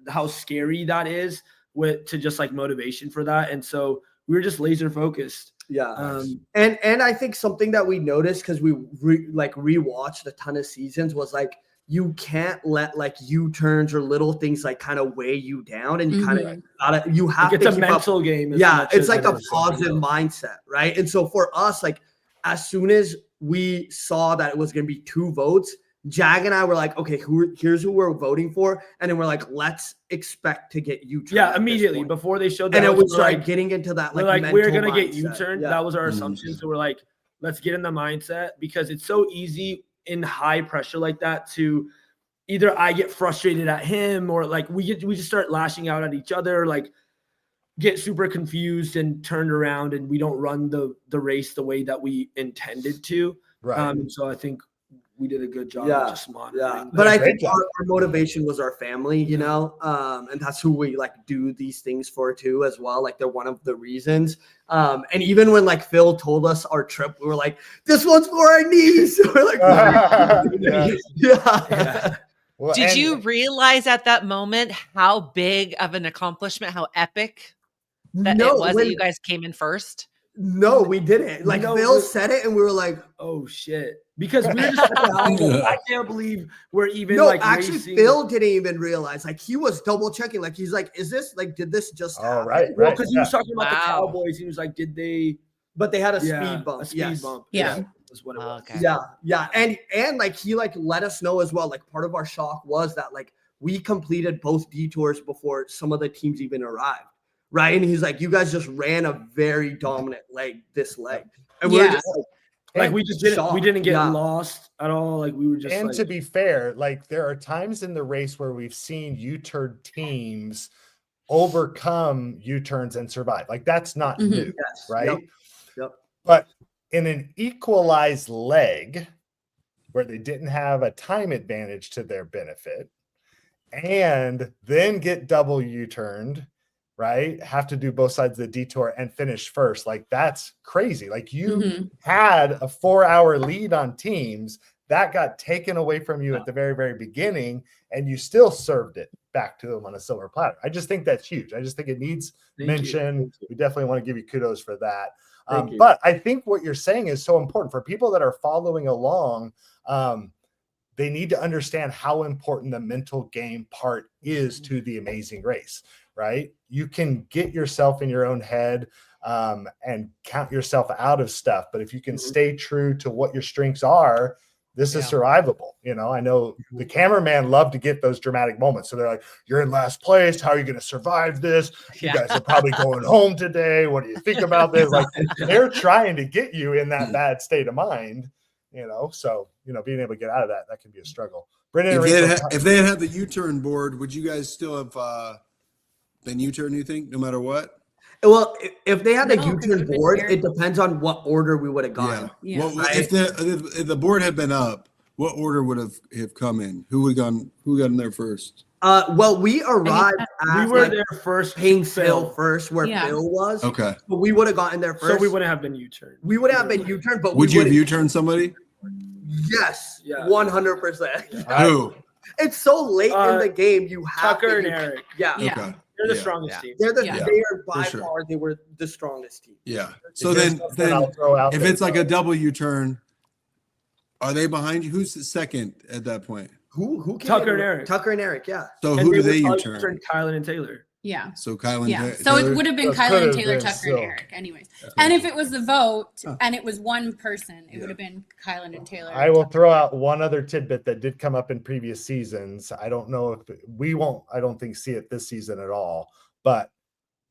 how scary that is to just like motivation for that. And so we were just laser focused. Yeah. And I think something that we noticed because we rewatched a ton of seasons was like, you can't let like U-turns or little things like kind of weigh you down, and you kind of you have like to it's a mental game. Yeah, it's like a positive mindset, right? And so for us, like as soon as we saw that it was going to be 2 votes, Jag and I were like, okay, here's who we're voting for, and then we're like, let's expect to get U-turned. Yeah, immediately before they showed that, and it was like getting into that like we're gonna mindset. get U-turned. Yeah. That was our assumption. So we're like, let's get in the mindset, because it's so easy in high pressure like that to either I get frustrated at him, or like we just start lashing out at each other, like get super confused and turned around, and we don't run the race the way that we intended to. Right. So I think we did a good job of just monitoring. Yeah. But I think our motivation was our family, you know, and that's who we like do these things for too as well. Like they're one of the reasons. And even when like Phil told us our trip, we were like, this one's for our niece. We're like, yeah. Well, did you realize at that moment how big of an accomplishment, how epic that it was that you guys came in first? No, we didn't. Like Phil said it, and we were like, "Oh shit!" Because we were just like, I can't believe we're even. No, like actually, racing. Phil didn't even realize. Like he was double checking. Like he's like, "Is this like? Did this just happen?" Right. Well, because he was talking about the Cowboys. He was like, "Did they?" But they had a speed bump. A speed bump. Yeah. Was what it was. Okay. Yeah. And like he like let us know as well. Like part of our shock was that like we completed both detours before some of the teams even arrived. Right. And he's like, you guys just ran a very dominant leg. And we were just like we just didn't get lost at all. Like we were just to be fair, like there are times in the race where we've seen U-turn teams overcome U-turns and survive. Like that's not new, right? Yep. But in an equalized leg where they didn't have a time advantage to their benefit and then get double U-turned, right? Have to do both sides of the detour and finish first. Like that's crazy. Like you had a 4-hour lead on teams that got taken away from you at the very, very beginning, and you still served it back to them on a silver platter. I just think that's huge. I just think it needs mention. We definitely want to give you kudos for that. But I think what you're saying is so important for people that are following along. They need to understand how important the mental game part is to the Amazing Race, right? You can get yourself in your own head and count yourself out of stuff. But if you can stay true to what your strengths are, this is survivable. You know, I know the cameraman loved to get those dramatic moments. So they're like, you're in last place. How are you going to survive this? You guys are probably going home today. What do you think about this? Like they're trying to get you in that bad state of mind, you know? So, you know, being able to get out of that can be a struggle. Brendon, if they had the U-turn board, would you guys still have been U-turn, you think, no matter what? Well, if they had the U-turn board, it depends on what order we would have gone. Yeah. Well, if the board had been up, what order would have come in? Who got in there first? Well, we arrived we were there first, paying Phil first, where Phil was. Okay. But we would have gotten there first. So we wouldn't have been U-turned. We would have been U-turned, but would you have U-turned somebody? Yes, 100%. Who? It's so late in the game. You have Tucker and Eric. Yeah. Okay. They're the strongest team. They're the Yeah. they are by For sure. far they were the strongest team. Yeah. So Here's then something I'll throw out if there, it's like though. a double U-turn, are they behind you? Who's the second at that point? Who came Tucker in? and Eric. Tucker and Eric, yeah. So And who do would they probably U-turn? turn Kylan and Taylor. Yeah. So Kylan. Yeah. So Taylor? it would have been So Kylan could've and Taylor, been Tucker, still. and Eric, anyways. And if it was the vote and it was one person, it would have been Kylan and Taylor. I will throw out one other tidbit that did come up in previous seasons. I don't know if we won't, I don't think see it this season at all, but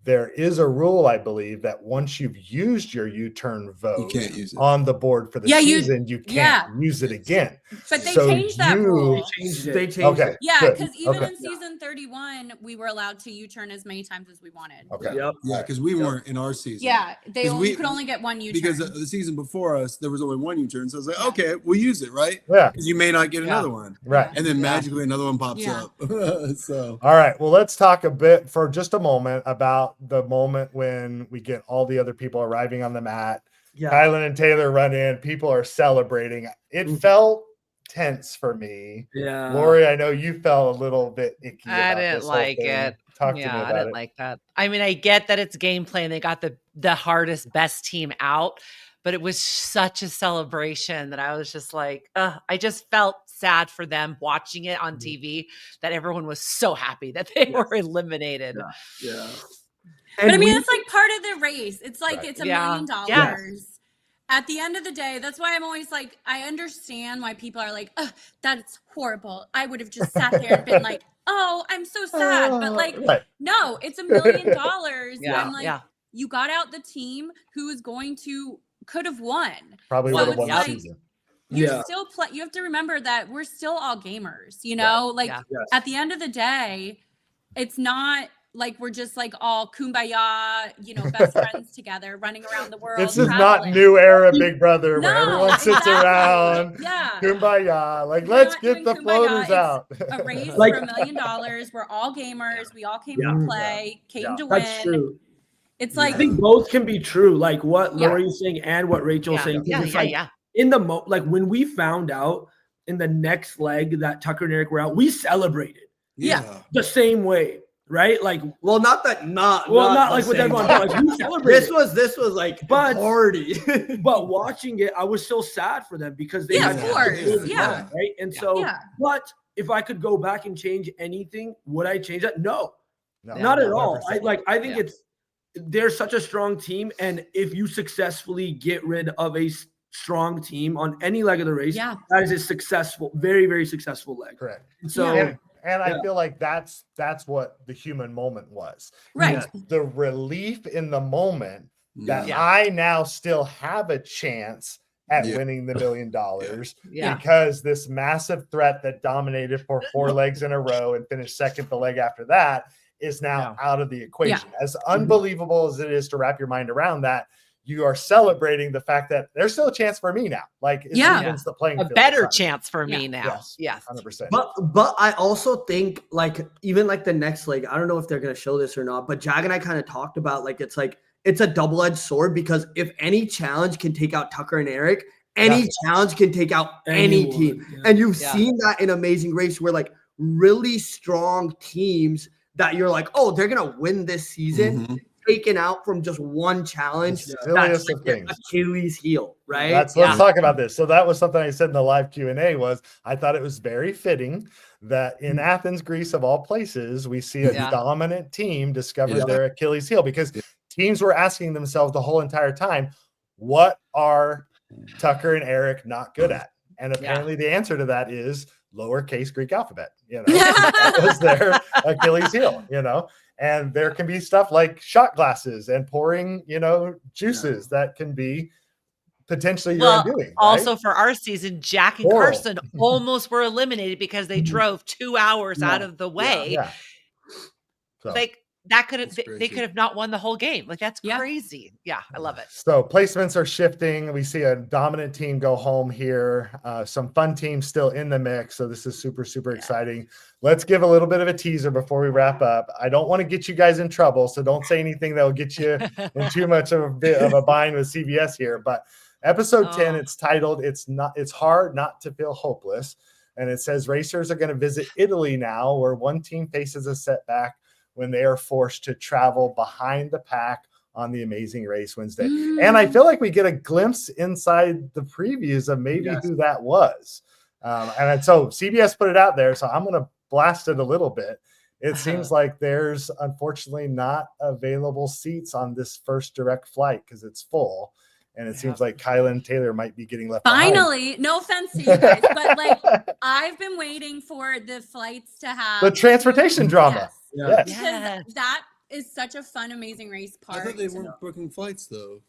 there is a rule, I believe, that once you've used your U-turn vote You can't use it. on the board for the season, you can't use it again. But they So changed that you- rule. They changed Okay. it. Yeah, good. because even Okay. in season 31, we were allowed to U-turn as many times as we wanted. Okay. Yep. Yeah, because we weren't in our season. Yeah, they 'Cause only, we- you could only get one U-turn. Because the season before us, there was only one U-turn. So I was like, okay, we'll use it, right? Yeah. Because you may not get another one. Right. And then magically another one pops Yeah. up. So All right. Well, let's talk a bit for just a moment about the moment when we get all the other people arriving on the mat. Yeah. Kylan and Taylor run in. People are celebrating. It felt tense for me. Yeah. Lori, I know you felt a little bit icky. I about didn't this whole like thing. it. Talk to me Yeah, about I didn't it. like that. I mean, I get that it's gameplay and they got the hardest, best team out, but it was such a celebration that I was just like, I just felt sad for them watching it on TV that everyone was so happy that they were eliminated. Yeah. But I mean, it's like part of the race. It's like it's $1 Yeah. million. Yeah. At the end of the day, that's why I'm always like, I understand why people are like, that's horrible. I would have just sat there and been like, oh, I'm so sad. But like, Right. no, it's $1 million. Yeah, And like, yeah. you got out the team who is could have won. Probably So would have it's won the like- season. You're still you have to remember that we're still all gamers, you know, like Yeah. at the end of the day, it's not like we're just like all kumbaya, you know, best friends together running around the world. This is not traveling. new era Big Brother where No, everyone sits exactly. around. Yeah. Kumbaya. Like, We're let's not get doing the kumbaya. floaters It's out. A race Like- for $1 million. We're all gamers. We all came Yeah. to play, came to That's win. true. It's I like, think both can be true, like what Yeah. Lori's saying and what Rachel's saying. 'cause Yeah, it's yeah, like yeah. in the like when we found out in the next leg that Tucker and Eric were out, we celebrated Yeah. the same way, right? Like, Well, not like with with everyone, but like we celebrated. This was like But- party. But watching it, I was so sad for them because they Yeah, had of course. a good Yeah. run, right. And so, Yeah. but if I could go back and change anything, would I change that? No, No, not at all. 100%. I think Yeah. they're such a strong team, and if you successfully get rid of a strong team on any leg of the race, Yeah. that is a successful, very, very successful leg. Correct. And so, And I Yeah. feel like that's what the human moment was. right. The relief in the moment that Yeah. I now still have a chance at Yeah. winning the $1 million Yeah. because this massive threat that dominated for 4 legs in a row and finished second the leg after that is now out of the equation. As unbelievable as it is to wrap your mind around that, you are celebrating the fact that there's still a chance for me now. Like, it Yeah. evens the playing A field. better chance for Yeah. me now. Yes. Yes. 100%. But I also think like even like the next leg, I don't know if they're gonna show this or not, but Jag and I kind of talked about like it's a double-edged sword because if any challenge can take out Tucker and Eric, any challenge can take out any Anyone, team. yeah. And you've Yeah. seen that in Amazing Race where like really strong teams that you're like, oh, they're gonna win this season, Mhm. taken out from just one challenge. The That's silliest like of their things. Achilles heel, right? Let's talk about this. So that was something I said in the live Q&A was I thought it was very fitting that in Athens, Greece, of all places, we see a Yeah. dominant team discover Yeah. their Achilles heel because teams were asking themselves the whole entire time, what are Tucker and Eric not good at? And apparently the answer to that is lowercase Greek alphabet. You know, that was their Achilles heel, you know. And there can be stuff like shot glasses and pouring, you know, juices that can be potentially your Well, undoing. also right? for our season, Jack and Horrible. Carson almost were eliminated because they drove 2 hours out of the way. Yeah. So, Like that could have That's they crazy. could have not won the whole game. Like that's Yeah. crazy. Yeah, I love it. so placements are shifting. We see a dominant team go home here. Some fun teams still in the mix. So this is super, super exciting. Let's give a little bit of a teaser before we wrap up. I don't want to get you guys in trouble, so don't say anything that will get you in too much of a bit of a bind with CBS here. But episode 10, Oh. it's titled "It's Hard Not to Feel Hopeless." And it says racers are going to visit Italy now, where one team faces a setback when they are forced to travel behind the pack on the Amazing Race Wednesday. And I feel like we get a glimpse inside the previews of maybe who that was. And so CBS put it out there, so I'm going to blast it a little bit. It seems like there's unfortunately not available seats on this first direct flight because it's full. And it seems like Kylan Taylor might be getting left Finally, behind. no offense to you guys, but like I've been waiting for the flights to have the transportation drama. Yes. Because that is such a fun, Amazing Race part. I thought they weren't booking flights though.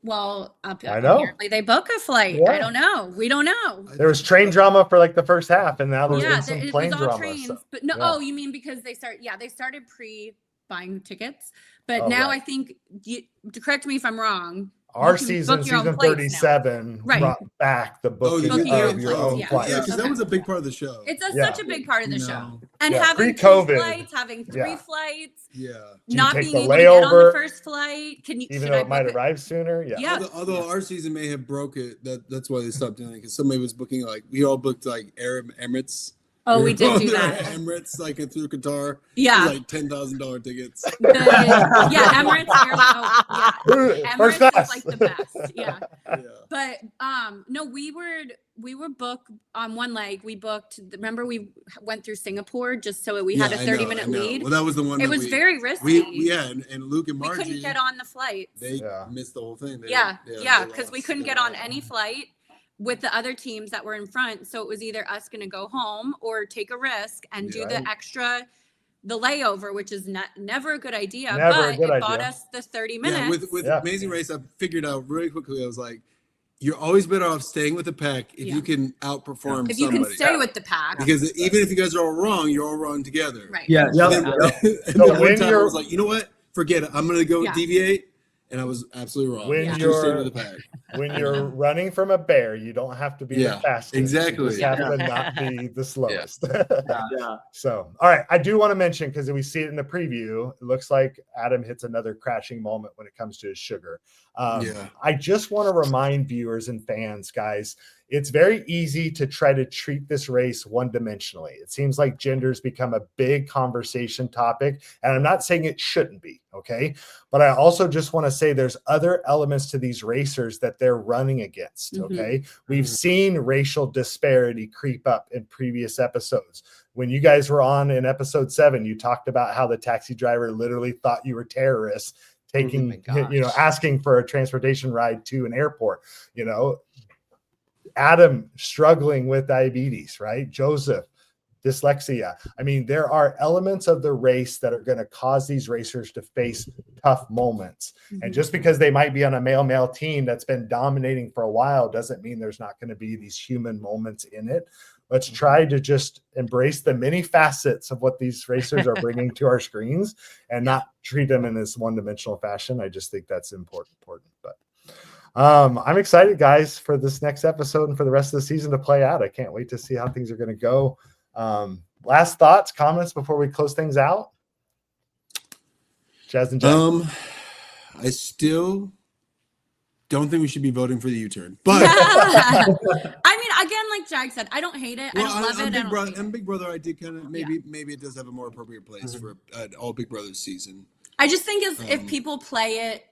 Well, I know. apparently they book a flight. I don't know. We don't know. There was train drama for like the first half, and now there's been some it plane was all drama. trains, So, but no. Oh, you mean because they started pre-buying tickets, but now right. I think correct me if I'm wrong. Our season 37, brought back the booking of your own flight. Yeah, because that was a big part of the show. It's such a big part of the show. And Yeah, having pre-COVID. 2 flights, having 3 flights, not take being the able to get on the layover, first flight. Even though it might arrive sooner. Although our season may have broke it, that's why they stopped doing it, because somebody was booking we all booked like Arab Emirates. Oh, we did do that. Emirates, like through Qatar. Yeah. Like $10,000 tickets. Emirates. Emirates First is class. like the best. Yeah. But no, we were booked on one leg. We booked. Remember, we went through Singapore just so we had a 30-minute lead. Well, that was the one. It was very risky. And Luke and Margie. We couldn't get on the flight. They missed the whole thing. Because we couldn't get on any flight with the other teams that were in front. So it was either us going to go home or take a risk and do the layover, which is never a good idea. Bought us the 30 minutes. With Amazing Race, I figured out really quickly. I was like, you're always better off staying with the pack if you can outperform if you somebody. can stay with the pack. Because even if you guys are all wrong, you're all wrong together. Right. Yeah. And then one time I was like, you know what? Forget it. I'm going to go deviate. And I was absolutely wrong. When you're running from a bear, you don't have to be the fastest. Exactly. You just have to not be the slowest. So, all right. I do want to mention, because we see it in the preview, it looks like Adam hits another crashing moment when it comes to his sugar. I just want to remind viewers and fans, guys, it's very easy to try to treat this race one-dimensionally. It seems like gender's become a big conversation topic, and I'm not saying it shouldn't be, okay? But I also just want to say there's other elements to these racers that they're running against, okay? We've seen racial disparity creep up in previous episodes. When you guys were on in episode 7, you talked about how the taxi driver literally thought you were terrorists, asking for a transportation ride to an airport, Adam struggling with diabetes, right? Joseph, dyslexia. I mean, there are elements of the race that are going to cause these racers to face tough moments. And just because they might be on a male team that's been dominating for a while doesn't mean there's not going to be these human moments in it. Let's try to just embrace the many facets of what these racers are bringing to our screens and not treat them in this one-dimensional fashion. I just think that's important. But I'm excited, guys, for this next episode and for the rest of the season to play out. I can't wait to see how things are going to go. Last thoughts, comments before we close things out? Jazz and Jen. I still don't think we should be voting for the U-turn. But I mean, again, like Jag said, I don't hate it. I don't love it. And Big Brother, I did kind of maybe it does have a more appropriate place for an all Big Brother season. I just think if people play it.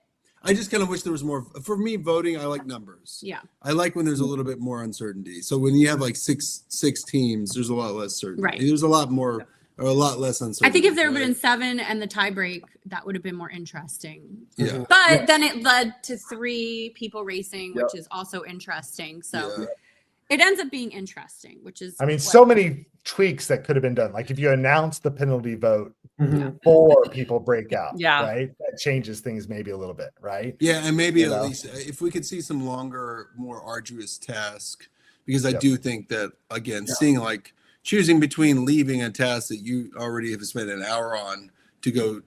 I just kind of wish there was more. For me, voting, I like numbers. Yeah. I like when there's a little bit more uncertainty. So when you have like six teams, there's a lot less certainty. Right. There's a lot more or a lot less uncertainty. I think if there had been 7 and the tie break, that would have been more interesting. Yeah. But then it led to 3 people racing, which is also interesting. So it ends up being interesting, which is. I mean, so many tweaks that could have been done. Like if you announce the penalty vote before people break out, right? That changes things maybe a little bit, right? Yeah, and maybe at least if we could see some longer, more arduous task, because I do think that, again, seeing like choosing between leaving a task that you already have spent an hour on to go,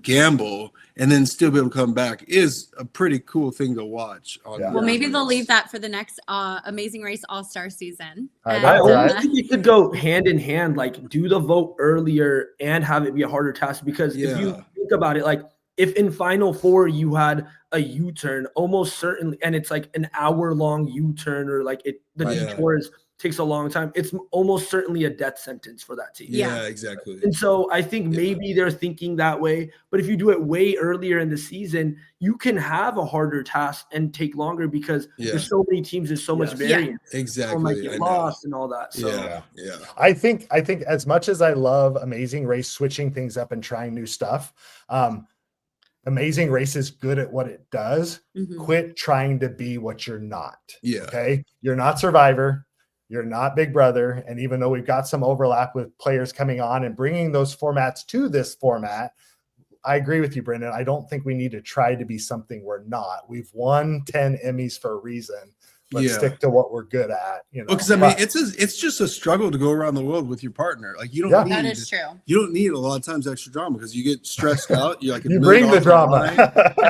gamble and then still be able to come back is a pretty cool thing to watch. Well, maybe they'll leave that for the next Amazing Race All-Star season. I almost think you could go hand in hand, like do the vote earlier and have it be a harder task, because if you think about it, like if in Final Four you had a U-turn, almost certainly, and it's like an hour-long U-turn, or like the detour is takes a long time, it's almost certainly a death sentence for that team. Yeah, exactly. And so I think maybe they're thinking that way. But if you do it way earlier in the season, you can have a harder task and take longer because there's so many teams, there's so much variance. Exactly. People might get lost and all that. So yeah. I think as much as I love Amazing Race switching things up and trying new stuff, Amazing Race is good at what it does. Quit trying to be what you're not. Okay. You're not Survivor. You're not Big Brother. And even though we've got some overlap with players coming on and bringing those formats to this format, I agree with you, Brendon. I don't think we need to try to be something we're not. We've won 10 Emmys for a reason. Let's stick to what we're good at. You know, because I mean, it's just a struggle to go around the world with your partner. Like you don't need that is true. You don't need a lot of times extra drama because you get stressed out. You're like you bring the drama,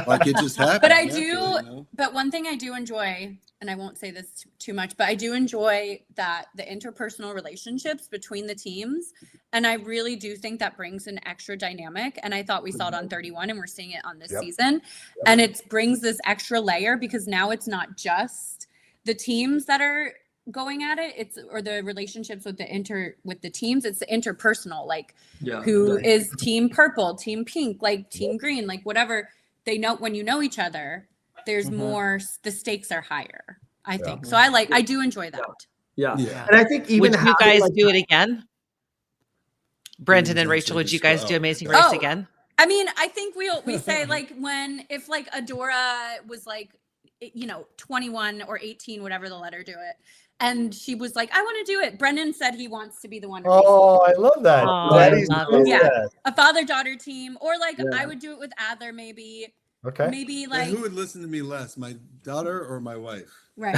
like it just happens. But I do. But one thing I do enjoy, and I won't say this too much, but I do enjoy that the interpersonal relationships between the teams, and I really do think that brings an extra dynamic. And I thought we saw it on 31, and we're seeing it on this season, and it brings this extra layer because now it's not just the teams that are going at it, or the relationships with the teams, it's the interpersonal, like who is team purple, team pink, like team green, like whatever. They know when you know each other, there's more, the stakes are higher, I think. So I do enjoy that. Yeah. And I think even would you guys do it again? Brendon and Rachel, would you guys do Amazing Race again? I mean, I think we say like if like Adora was like, 21 or 18, whatever the letter do it. And she was like, I want to do it. Brendon said he wants to be the one. Oh, I love that. A father-daughter team. Or like I would do it with Adler maybe. Okay. Maybe like. Who would listen to me less, my daughter or my wife? Right.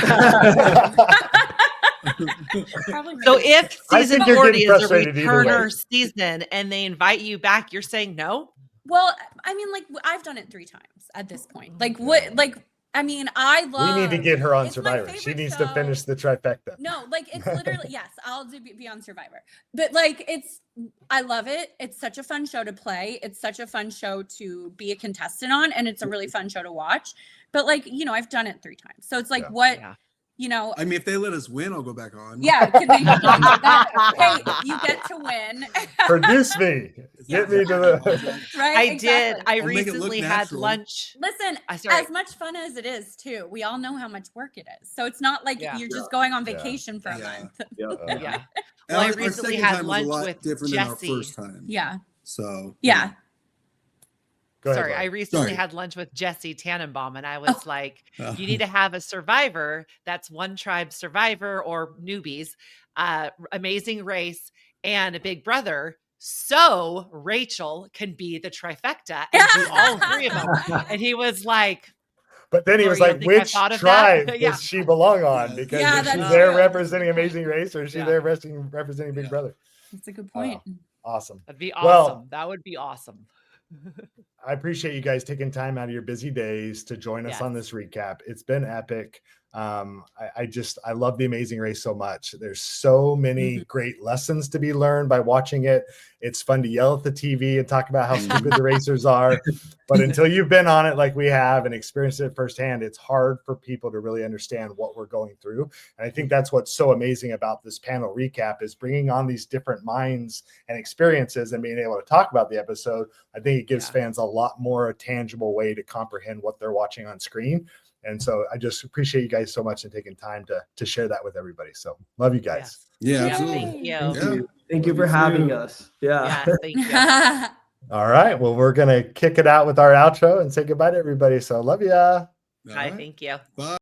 So if season 40 is a returner season and they invite you back, you're saying no? Well, I mean, like I've done it 3 times at this point. Like what, like, I mean, I love. We need to get her on Survivor. She needs to finish the trifecta. No, like it's literally yes. I'll be on Survivor, but like I love it. It's such a fun show to play. It's such a fun show to be a contestant on, and it's a really fun show to watch. But like I've done it 3 times, so it's like what. I mean, if they let us win, I'll go back on. Yeah, hey, you get to win. Produce me. Get me to the. Right. I recently had lunch. Listen, as much fun as it is, too, we all know how much work it is. So it's not like you're just going on vacation for a month. Well, I recently had lunch with different Jesse. Than our first time. Yeah. So. Yeah. Sorry, I recently had lunch with Jesse Tannenbaum, and I was like, you need to have a Survivor. That's One Tribe Survivor or newbies, Amazing Race, and a Big Brother. So Rachel can be the trifecta and do all 3 of them. And he was like, but then he was like, which tribe does she belong on? Because if she's there representing Amazing Race or is she there representing Big Brother? That's a good point. Awesome. That'd be awesome. That would be awesome. I appreciate you guys taking time out of your busy days to join us on this recap. It's been epic. I love the Amazing Race so much. There's so many great lessons to be learned by watching it. It's fun to yell at the TV and talk about how stupid the racers are. But until you've been on it like we have and experienced it firsthand, it's hard for people to really understand what we're going through. And I think that's what's so amazing about this panel recap is bringing on these different minds and experiences and being able to talk about the episode. I think it gives fans a lot more tangible way to comprehend what they're watching on screen. And so I just appreciate you guys so much and taking time to share that with everybody. So love you guys. Yeah, absolutely. Thank you. Thank you for having us. Yeah. Thank you. All right. Well, we're going to kick it out with our outro and say goodbye to everybody. So love ya. Bye. Thank you. Bye.